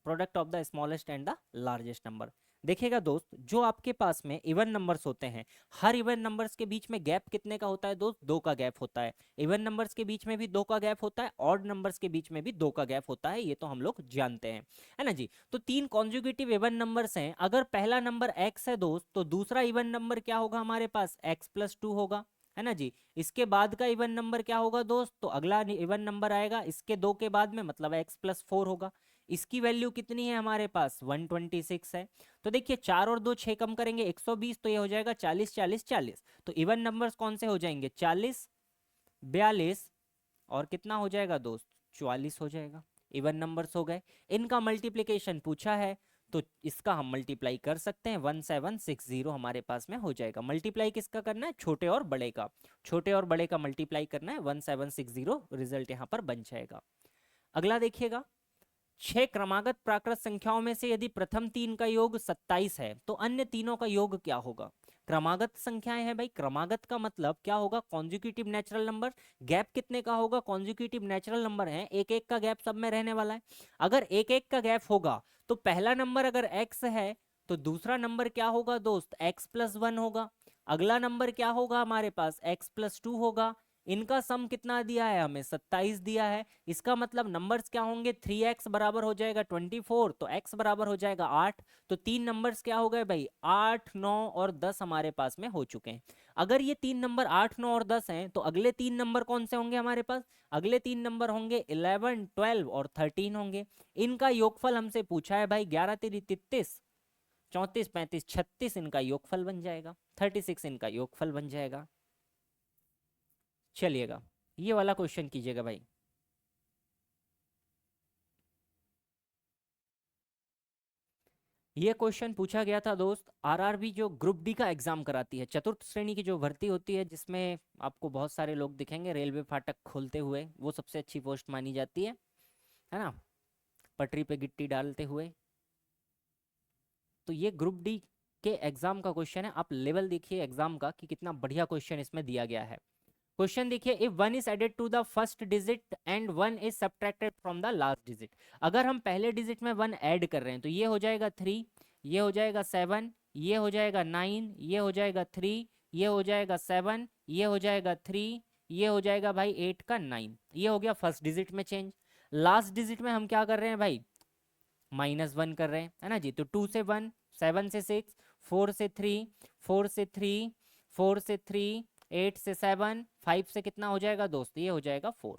Product of the smallest and the largest number. देखिएगा दोस्त, जो आपके पास में इवन नंबर्स होते हैं, हर इवन नंबर्स के बीच में गैप कितने का होता है दोस्त, 2 का गैप होता है। इवन नंबर्स के बीच में भी 2 का गैप होता है, ऑड नंबर्स के बीच में भी 2 का गैप होता है, ये तो हम लोग जानते हैं, है ना जी। तो 3 कॉन्जुगेटिव इवन नंबर्स हैं, अगर पहला नंबर x है दोस्त, तो दूसरा इवन नंबर क्या होगा हमारे पास, x+2 होगा, है ना जी। इसके बाद का इवन नंबर क्या होगा दोस्त, तो अगला इवन नंबर आएगा इसके 2 के बाद में, मतलब x+4 होगा। इसकी वैल्यू कितनी है हमारे पास, 126 है। तो देखिए 4 और 2 6 कम करेंगे 120, तो ये हो जाएगा 40 40 40। तो इवन नंबर्स कौन से हो जाएंगे, 40, 42 और कितना हो जाएगा दोस्त, 44 हो जाएगा। इवन नंबर्स हो गए। इनका मल्टीप्लीकेशन पूछा है, तो इसका हम मल्टीप्लाई कर सकते हैं, 1760 हमारे पास में हो जाएगा। मल्टीप्लाई किसका करना है, छोटे और बड़े का, छोटे और बड़े का मल्टीप्लाई करना है, 1760 रिजल्ट यहाँ पर बन जाएगा। अगला देखिएगा, 6 क्रमागत प्राकृत संख्याओं में से यदि प्रथम 3 का योग 27 है, तो अन्य तीनों का योग क्या होगा। क्रमागत संख्याएं हैं भाई, क्रमागत का मतलब क्या होगा, कॉन्जुगेटिव नेचुरल नंबर। गैप कितने का होगा, कॉन्जुगेटिव नेचुरल नंबर है, एक एक का गैप सब में रहने वाला है। अगर एक एक का गैप होगा तो पहला नंबर अगर x है तो दूसरा नंबर क्या होगा दोस्त, x+1 होगा। अगला नंबर क्या होगा हमारे पास, x+2 होगा। इनका सम कितना दिया है हमें, 27 दिया है। इसका मतलब नंबर्स क्या होंगे, 3x बराबर हो जाएगा 24, तो x बराबर हो जाएगा 8। तो 3 नंबर्स क्या हो गए भाई, 8 9 और 10 हमारे पास में हो चुके हैं। अगर ये 3 नंबर 8 9 और 10 हैं, तो अगले 3 नंबर कौन से होंगे हमारे पास, अगले 3 नंबर होंगे 11 12 और 13 होंगे। इनका योगफल हमसे पूछा है भाई, 11 3 33, 34 35 36 इनका योगफल बन जाएगा, 36 इनका योगफल बन जाएगा। चलिएगा ये वाला क्वेश्चन कीजिएगा भाई। ये क्वेश्चन पूछा गया था दोस्त, आरआरबी जो ग्रुप डी का एग्जाम कराती है, चतुर्थ श्रेणी की जो भर्ती होती है, जिसमें आपको बहुत सारे लोग दिखेंगे रेलवे फाटक खोलते हुए, वो सबसे अच्छी पोस्ट मानी जाती है ना, पटरी पे गिट्टी डालते हुए। तो ये ग्रुप डी के एग्जाम का क्वेश्चन है। आप लेवल देखिए एग्जाम का कि कितना बढ़िया क्वेश्चन इसमें दिया गया है। क्वेश्चन देखिए, if one is added to the first digit and one is subtracted from the last digit. अगर हम पहले डिजिट में वन ऐड कर रहे हैं तो ये हो जाएगा 3, ये हो जाएगा 7, ये हो जाएगा 9, ये हो जाएगा 3, ये हो जाएगा 7, ये हो जाएगा 3, ये हो जाएगा भाई 8 का 9। ये हो गया फर्स्ट डिजिट में चेंज। लास्ट डिजिट में हम क्या कर रहे हैं भाई, -1 कर रहे हैं, है ना जी। तो 2 से 1, 7 से 6, 4 से 3, 4 से 3, 4 से 3, 8 से 7, 5 से कितना हो जाएगा दोस्त, ये हो जाएगा 4।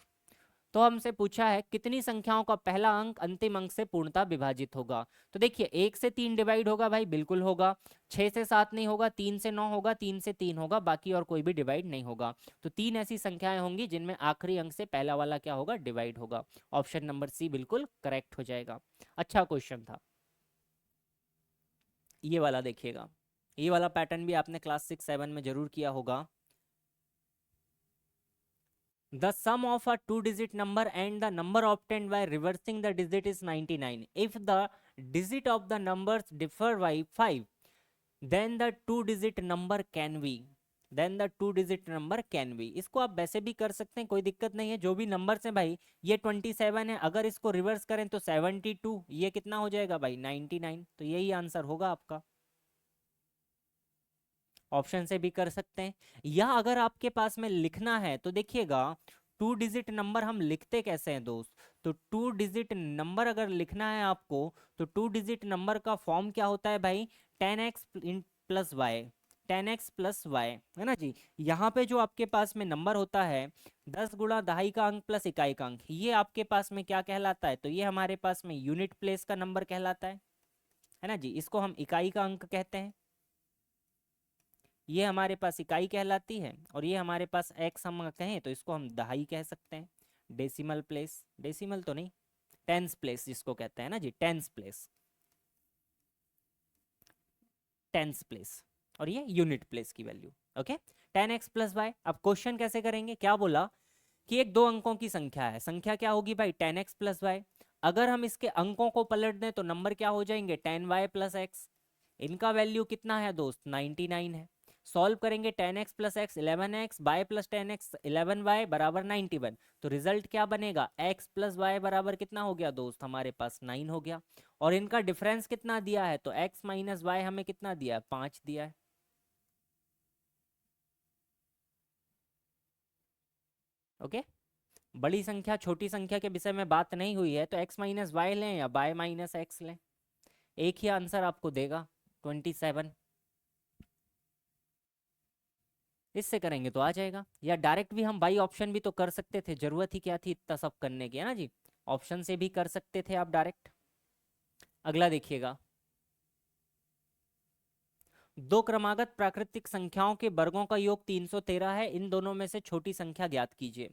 तो हमसे पूछा है कितनी संख्याओं का पहला अंक अंतिम अंक से पूर्णतः विभाजित होगा। तो देखिए 1 से 3 डिवाइड होगा भाई, बिल्कुल होगा। 6 से 7 नहीं होगा, 3 से 9 होगा, 3 से 3 होगा, बाकी और कोई भी डिवाइड नहीं होगा। तो 3 ऐसी संख्याएं होंगी जिनमें आखिरी अंक से पहला वाला क्या होगा, डिवाइड होगा। ऑप्शन नंबर सी बिल्कुल करेक्ट हो जाएगा। अच्छा क्वेश्चन था ये वाला। देखिएगा ये वाला पैटर्न भी आपने क्लास 6-7 में जरूर किया होगा। The sum of a two-digit number and the number obtained by reversing the digit is 99. If the digit of the numbers differ by 5, then the two-digit number can be. Then the two-digit number can be. इसको आप वैसे भी कर सकते हैं, कोई दिक्कत नहीं है। जो भी नंबर्स हैं भाई, ये 27 है, अगर इसको रिवर्स करें तो 72, ये कितना हो जाएगा भाई 99। तो यही आंसर होगा आपका। ऑप्शन से भी कर सकते हैं, या अगर आपके पास में लिखना है तो देखिएगा, टू डिजिट नंबर हम लिखते कैसे हैं दोस्त। तो टू डिजिट नंबर अगर लिखना है आपको, तो टू डिजिट नंबर का फॉर्म क्या होता है भाई, 10x plus Y, 10x plus Y, है ना जी। यहाँ पे जो आपके पास में नंबर होता है 10 गुणा दहाई का अंक प्लस इकाई का अंक, ये आपके पास में क्या कहलाता है, तो ये हमारे पास में यूनिट प्लेस का नंबर कहलाता है ना जी। इसको हम इकाई का अंक कहते हैं। ये हमारे पास इकाई कहलाती है, और ये हमारे पास एक्स हम कहें तो इसको हम दहाई कह सकते हैं। डेसिमल प्लेस, डेसिमल तो नहीं, टेंस प्लेस जिसको कहते हैं ना जी, टेंस प्लेस, टेंस प्लेस। और ये यूनिट प्लेस की value. Okay, 10x plus y. अब क्वेश्चन कैसे करेंगे, क्या बोला कि एक दो अंकों की संख्या है, संख्या क्या होगी भाई 10x प्लस वाई। अगर हम इसके अंकों को पलट दें तो नंबर क्या हो जाएंगे 10y प्लस एक्स। इनका वैल्यू कितना है दोस्त 99 है। सॉल्व करेंगे 10x plus x 11x, y plus 10x 11y बराबर 91। तो रिजल्ट क्या बनेगा, x प्लस वाई बराबर कितना हो गया दोस्त, हमारे पास 9 हो गया। और इनका डिफरेंस कितना दिया है, तो x माइनस वाई हमें कितना दिया है, 5 दिया है। ओके, बड़ी संख्या छोटी संख्या के विषय में बात नहीं हुई है, तो x माइनस वाई लें या y माइनस एक्स लें, एक ही आंसर आपको देगा 27। इससे करेंगे तो आ जाएगा, या डायरेक्ट भी हम बाई ऑप्शन भी तो कर सकते थे, जरूरत ही क्या थी इतना सब करने की, है ना जी। ऑप्शन से भी कर सकते थे आप डायरेक्ट। अगला देखिएगा, दो क्रमागत प्राकृतिक संख्याओं के वर्गों का योग 313 है, इन दोनों में से छोटी संख्या ज्ञात कीजिए।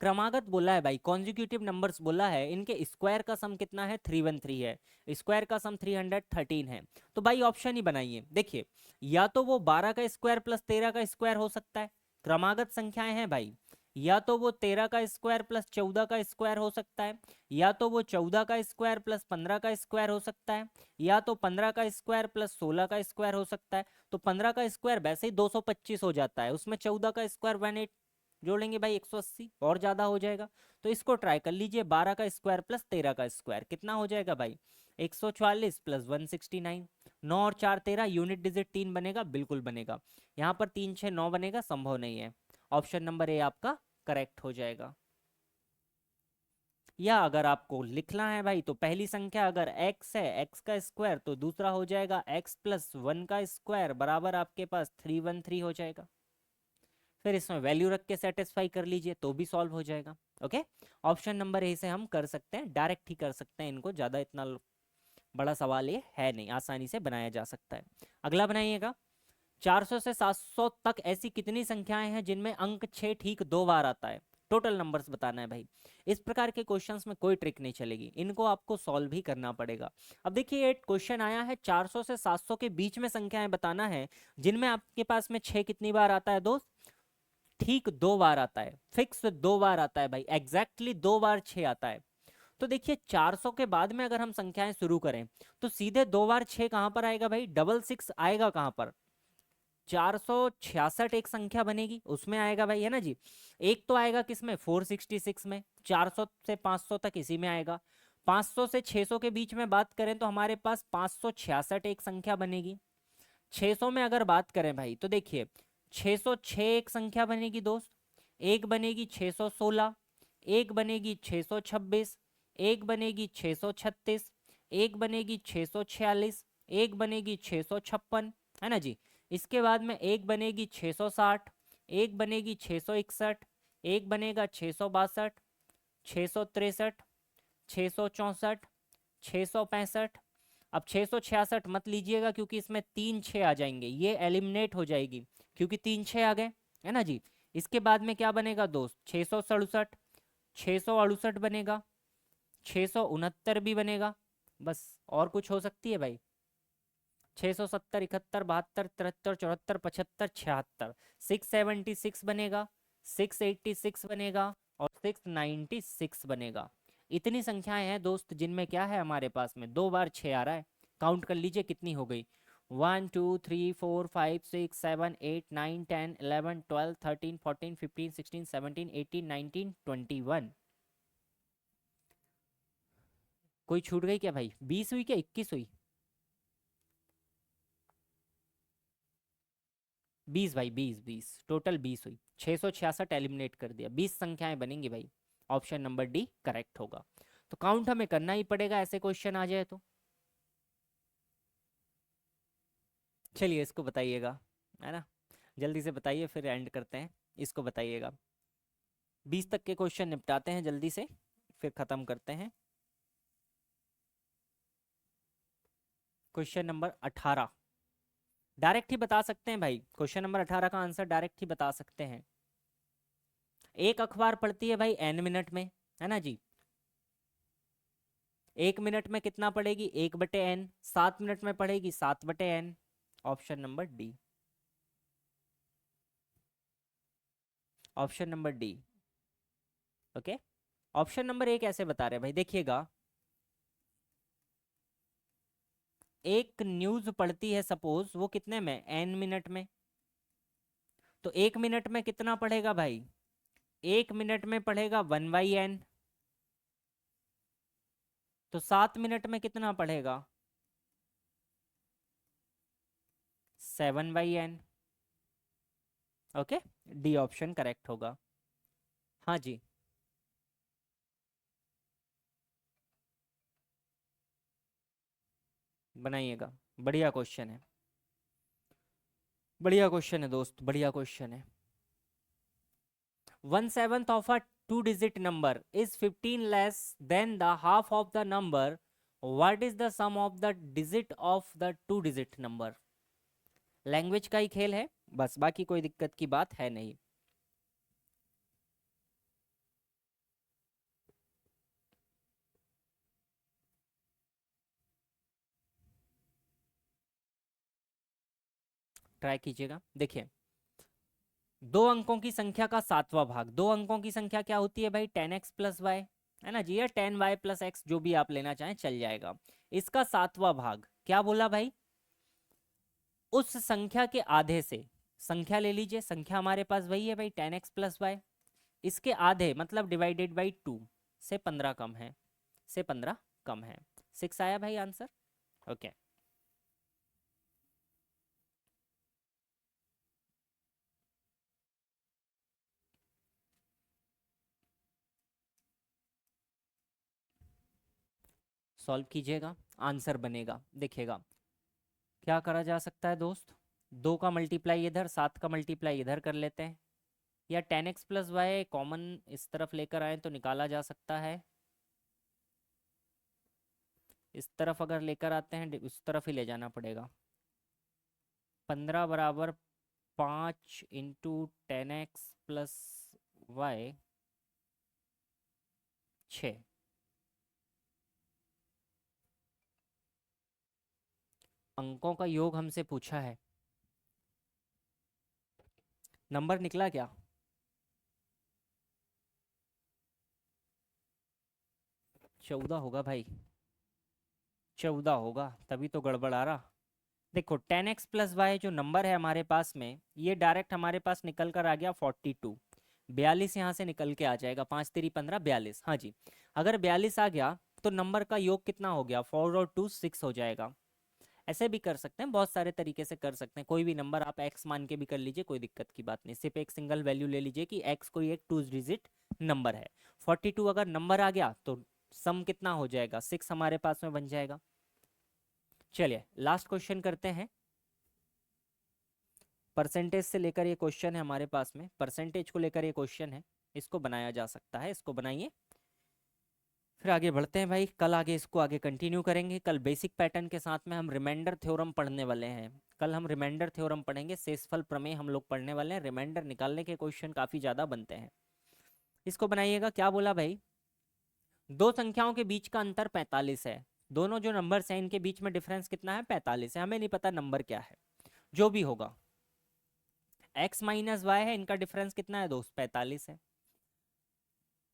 क्रमागत बोला है भाई, कॉन्जिक्यूटिव नंबर्स बोला है, इनके स्क्वायर का सम कितना है 313 है, स्क्वायर का सम 313 है। तो भाई ऑप्शन ही बनाइए। देखिए, या तो वो 12 का स्क्वायर प्लस 13 का स्क्वायर हो सकता है, क्रमागत संख्याएं हैं भाई। या तो वो 13 का स्क्वायर प्लस 14 का स्क्वायर हो सकता है, या तो वो 14 का स्क्वायर प्लस 15 का स्क्वायर हो सकता है, या तो 15 का स्क्वायर प्लस 16 का स्क्वायर हो सकता है। तो 15 का स्क्वायर वैसे ही 225 हो जाता है, उसमें 14 का स्क्वायर 18 जोड़ेंगे भाई 180, और ज्यादा हो जाएगा। तो इसको ट्राई कर लीजिए, 12 का स्क्वायर प्लस 13 का स्क्वायर कितना हो जाएगा भाई 144 प्लस 169। 9 और 4 13, यूनिट डिजिट 3 बनेगा, बिल्कुल बनेगा। यहाँ पर 3 6 9 बनेगा, संभव नहीं है। ऑप्शन नंबर ए आपका करेक्ट हो जाएगा। या अगर आपको लिखना है भाई, तो पहली संख्या अगर x है, x का स्क्वायर, तो दूसरा हो जाएगा x प्लस 1 का स्क्वायर बराबर आपके पास 313 हो जाएगा। फिर इसमें वैल्यू रख के सेटिस्फाई कर लीजिए तो भी सॉल्व हो जाएगा। ओके, ऑप्शन नंबर ए से हम कर सकते हैं, डायरेक्ट ही कर सकते हैं इनको, ज़्यादा इतना बड़ा सवाल ये है नहीं, आसानी से बनाया जा सकता है। अगला बनाइएगा, 400 से 700 तक ऐसी कितनी संख्याएं हैं जिनमें अंक 6 ठीक 2 बार आता है? टोटल नंबर्स बताना है भाई। इस प्रकार के क्वेश्चंस में कोई ट्रिक नहीं चलेगी, इनको आपको सॉल्व ही करना पड़ेगा। अब देखिए एक क्वेश्चन आया है 400 से 700 के बीच में संख्याएं बताना है जिनमें आपके पास में 6 कितनी बार आता है दोस्त? ठीक 2 बार आता है, फिक्स 2 बार आता है भाई, एग्जैक्टली 2 बार 6 आता है। तो देखिए 400 के बाद में अगर हम संख्याएं शुरू करें तो सीधे 2 बार 6 कहां पर आएगा भाई? डबल सिक्स आएगा कहां पर? 466 एक संख्या बनेगी उसमें आएगा भाई, है ना जी। एक तो आएगा किसमें? 466 में। 400 से 500 तक इसी में आएगा। 500 से 600 के बीच में बात करें तो हमारे पास 566 एक संख्या बनेगी। 600 में अगर बात करें भाई तो देखिए 606 एक संख्या बनेगी दोस्त। एक बनेगी 616, एक बनेगी 626, एक बनेगी 636, एक बनेगी 646, एक बनेगी 656, है ना जी। इसके बाद में एक बनेगी 660, एक बनेगी 661, एक बनेगा 662, 663, 664, 665। अब 666 मत लीजिएगा क्योंकि इसमें 3 6 आ जाएंगे, ये एलिमिनेट हो जाएगी क्योंकि 3 6 आ गए, है ना जी। इसके बाद में क्या बनेगा दोस्त? 667, 668 बनेगा, 669 भी बनेगा। बस और कुछ हो सकती है भाई? 670, 71, 72, 73, 74, 75, 76, 676 बनेगा, 686 बनेगा और 696 बनेगा। इतनी संख्याएं हैं दोस्त जिनमें क्या है हमारे पास में 2 बार 6 आ रहा है। काउंट कर लीजिए कितनी हो गई। 1 2 3 4 5 6 7 8 9 10 11 12 13 14 15 16 17 18 19 21। कोई छूट गई क्या भाई? 20 हुई क्या 21 हुई? 20 भाई, 20 टोटल 20 हुई। 666 एलिमिनेट कर दिया, 20 संख्याएं बनेंगी भाई। ऑप्शन नंबर डी करेक्ट होगा। तो काउंट हमें करना ही पड़ेगा ऐसे क्वेश्चन आ जाए तो। चलिए इसको बताइएगा, है ना, जल्दी से बताइए फिर एंड करते हैं। इसको बताइएगा। 20 तक के क्वेश्चन निपटाते हैं जल्दी से, फिर खत्म करते हैं। क्वेश्चन नंबर 18 डायरेक्ट ही बता सकते हैं भाई। क्वेश्चन नंबर 18 का आंसर डायरेक्ट ही बता सकते हैं। एक अखबार पढ़ती है भाई n मिनट में, है ना जी। 1 मिनट में कितना पढ़ेगी? 1/n। 7 मिनट में पढ़ेगी 7/n। Option number D. Option number D. Okay. Option number A कैसे बता रहे हैं भाई? देखिएगा, एक न्यूज पढ़ती है सपोज, वो कितने में? n मिनट में। तो 1 मिनट में कितना पढ़ेगा भाई? 1 मिनट में पढ़ेगा 1/n। तो 7 मिनट में कितना पढ़ेगा? 7/n। Okay, D option correct होगा। हाँ जी। बनाइएगा, बढ़िया क्वेश्चन है, बढ़िया क्वेश्चन है दोस्त, बढ़िया क्वेश्चन है। 1/7 of a two-digit number is 15 less than the half of the number. What is the sum of the digit of the two-digit number? Language का ही खेल है बस, बाकी कोई दिक्कत की बात है नहीं। ट्राई कीजिएगा। देखिए, 2 अंकों की संख्या का 7वां भाग। 2 अंकों की संख्या क्या होती है भाई? 10x+y, है ना जी, या 10y+x, जो भी आप लेना चाहें चल जाएगा। इसका 7वां भाग क्या बोला भाई? उस संख्या के आधे से। संख्या ले लीजिए, संख्या हमारे पास वही है भाई 10x+y। इसके आधे मतलब डिवाइडेड बाई 2 से 15 कम है, से 15 कम है। 6 आया भाई आंसर। ओके। सॉल्व कीजिएगा, आंसर बनेगा। देखिएगा क्या करा जा सकता है दोस्त। 2 का मल्टीप्लाई इधर, 7 का मल्टीप्लाई इधर कर लेते हैं, या 10x+y कॉमन इस तरफ लेकर आए तो निकाला जा सकता है। इस तरफ अगर लेकर आते हैं उस तरफ ही ले जाना पड़ेगा। 15 बराबर 5 इंटू 10x प्लस वाई 6। अंकों का योग हमसे पूछा है, नंबर निकला क्या? चौदह होगा भाई, 14 होगा, तभी तो गड़बड़ आ रहा। देखो 10x प्लस वाई जो नंबर है हमारे पास में, ये डायरेक्ट हमारे पास निकल कर आ गया 42। 42 यहाँ से निकल के आ जाएगा, 5 3 15 42। हाँ जी, अगर 42 आ गया तो नंबर का योग कितना हो गया, 4 और 2 6 हो जाएगा। ऐसे भी कर सकते हैं, बहुत सारे तरीके से कर सकते हैं। कोई भी नंबर आप x मान के भी कर लीजिए, कोई दिक्कत की बात नहीं। सिर्फ एक सिंगल वैल्यू ले लीजिए कि x कोई एक 2 डिजिट नंबर है। 42 अगर नंबर आ गया तो सम कितना हो जाएगा, 6 हमारे पास में बन जाएगा। चलिए लास्ट क्वेश्चन करते हैं। परसेंटेज से लेकर ये क्वेश्चन है हमारे पास में, परसेंटेज को लेकर ये क्वेश्चन है। इसको बनाया जा सकता है, इसको बनाइए, फिर आगे बढ़ते हैं भाई। कल आगे इसको आगे कंटिन्यू करेंगे। कल बेसिक पैटर्न के साथ में हम रिमाइंडर थ्योरम पढ़ने वाले हैं। कल हम रिमाइंडर थ्योरम पढ़ेंगे, शेषफल प्रमेय हम लोग पढ़ने वाले हैं। रिमाइंडर निकालने के क्वेश्चन काफ़ी ज़्यादा बनते हैं। इसको बनाइएगा। क्या बोला भाई, दो संख्याओं के बीच का अंतर 45 है। दोनों जो नंबर्स हैं इनके बीच में डिफरेंस कितना है, 45 है। हमें नहीं पता नंबर क्या है, जो भी होगा x माइनस वाई है, इनका डिफरेंस कितना है दोस्त, 45 है।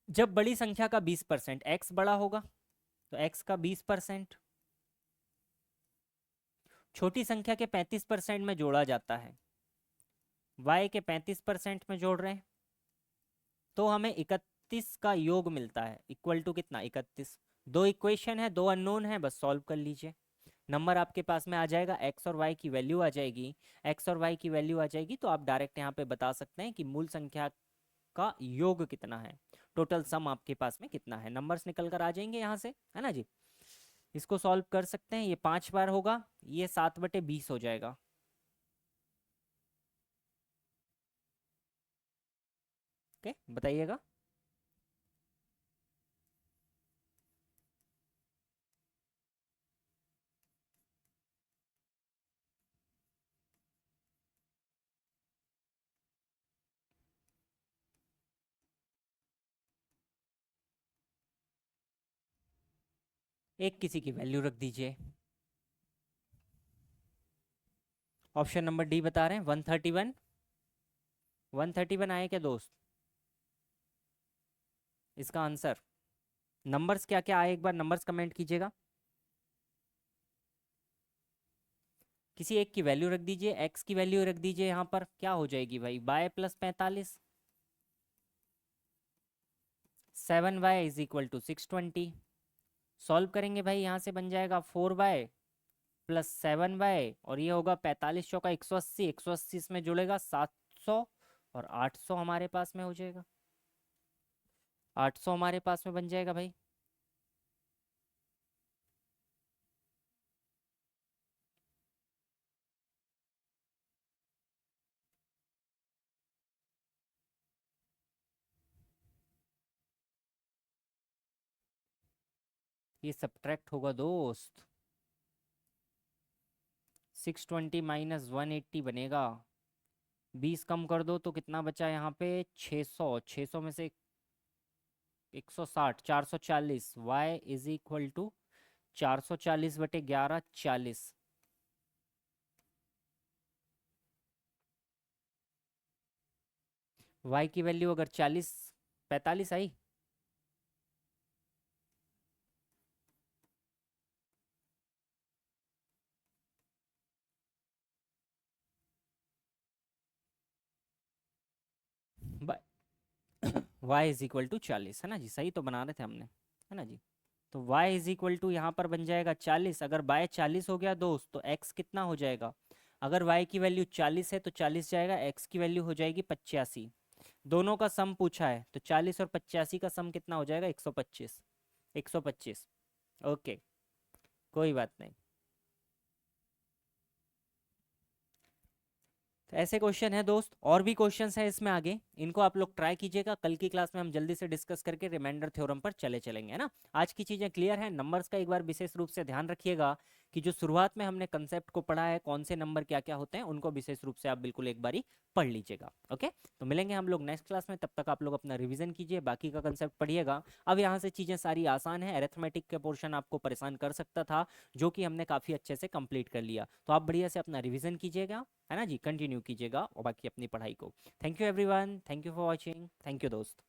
जब बड़ी संख्या का 20% x बड़ा होगा तो x का 20% छोटी संख्या के 35% में जोड़ा जाता है, y के 35% में जोड़ रहे हैं, तो हमें 31 का योग मिलता है, इक्वल टू कितना, 31। दो इक्वेशन है, दो अननोन है, बस सॉल्व कर लीजिए। नंबर आपके पास में आ जाएगा, x और y की वैल्यू आ जाएगी। x और y की वैल्यू आ जाएगी तो आप डायरेक्ट यहाँ पे बता सकते हैं कि मूल संख्या का योग कितना है, टोटल सम आपके पास में कितना है। नंबर्स निकल कर आ जाएंगे यहाँ से, है ना जी। इसको सॉल्व कर सकते हैं। ये 5 बार होगा, ये 7/20 हो जाएगा। ओके बताइएगा। एक किसी की वैल्यू रख दीजिए। ऑप्शन नंबर डी बता रहे हैं 131। 131 आए क्या दोस्त, इसका आंसर। नंबर्स क्या क्या आए, एक बार नंबर्स कमेंट कीजिएगा। किसी एक की वैल्यू रख दीजिए, एक्स की वैल्यू रख दीजिए। यहाँ पर क्या हो जाएगी भाई, by plus 45, 7y is equal to 620। Solve करेंगे भाई, यहाँ से बन जाएगा 4y प्लस 7y, और ये होगा 45 चौका 180, 180 इसमें जुड़ेगा 700, और 800 हमारे पास में हो जाएगा। 800 हमारे पास में बन जाएगा भाई। ये सब्ट्रैक्ट होगा दोस्त, 620 माइनस 180 बनेगा। 20 कम कर दो तो कितना बचा यहाँ पे, 600। 600 में से 160, 440। y is equal to 440/11 40। y की वैल्यू अगर 40, 45 आई। y इज इक्वल टू 40, है ना जी, सही तो बना रहे थे हमने, है ना जी। तो y इज इक्वल टू यहाँ पर बन जाएगा 40। अगर बाय 40 हो गया दोस्त तो x कितना हो जाएगा, अगर y की वैल्यू 40 है तो 40 जाएगा, x की वैल्यू हो जाएगी 85। दोनों का सम पूछा है तो 40 और 85 का सम कितना हो जाएगा, 125। 125, ओके कोई बात नहीं। तो ऐसे क्वेश्चन है दोस्त, और भी क्वेश्चंस हैं इसमें आगे, इनको आप लोग ट्राई कीजिएगा। कल की क्लास में हम जल्दी से डिस्कस करके रिमाइंडर थ्योरम पर चले चलेंगे, है ना। आज की चीज़ें क्लियर हैं। नंबर्स का एक बार विशेष रूप से ध्यान रखिएगा कि जो शुरुआत में हमने कंसेप्ट को पढ़ा है, कौन से नंबर क्या क्या होते हैं, उनको विशेष रूप से आप बिल्कुल एक बारी पढ़ लीजिएगा। ओके, तो मिलेंगे हम लोग नेक्स्ट क्लास में, तब तक आप लोग अपना रिवीजन कीजिए, बाकी का कंसेप्ट पढ़िएगा। अब यहाँ से चीज़ें सारी आसान है, अरिथमेटिक के पोर्शन आपको परेशान कर सकता था, जो कि हमने काफ़ी अच्छे से कंप्लीट कर लिया। तो आप बढ़िया से अपना रिवीजन कीजिएगा, है ना जी, कंटिन्यू कीजिएगा और बाकी अपनी पढ़ाई को। Thank you everyone, thank you for watching, thank you दोस्त।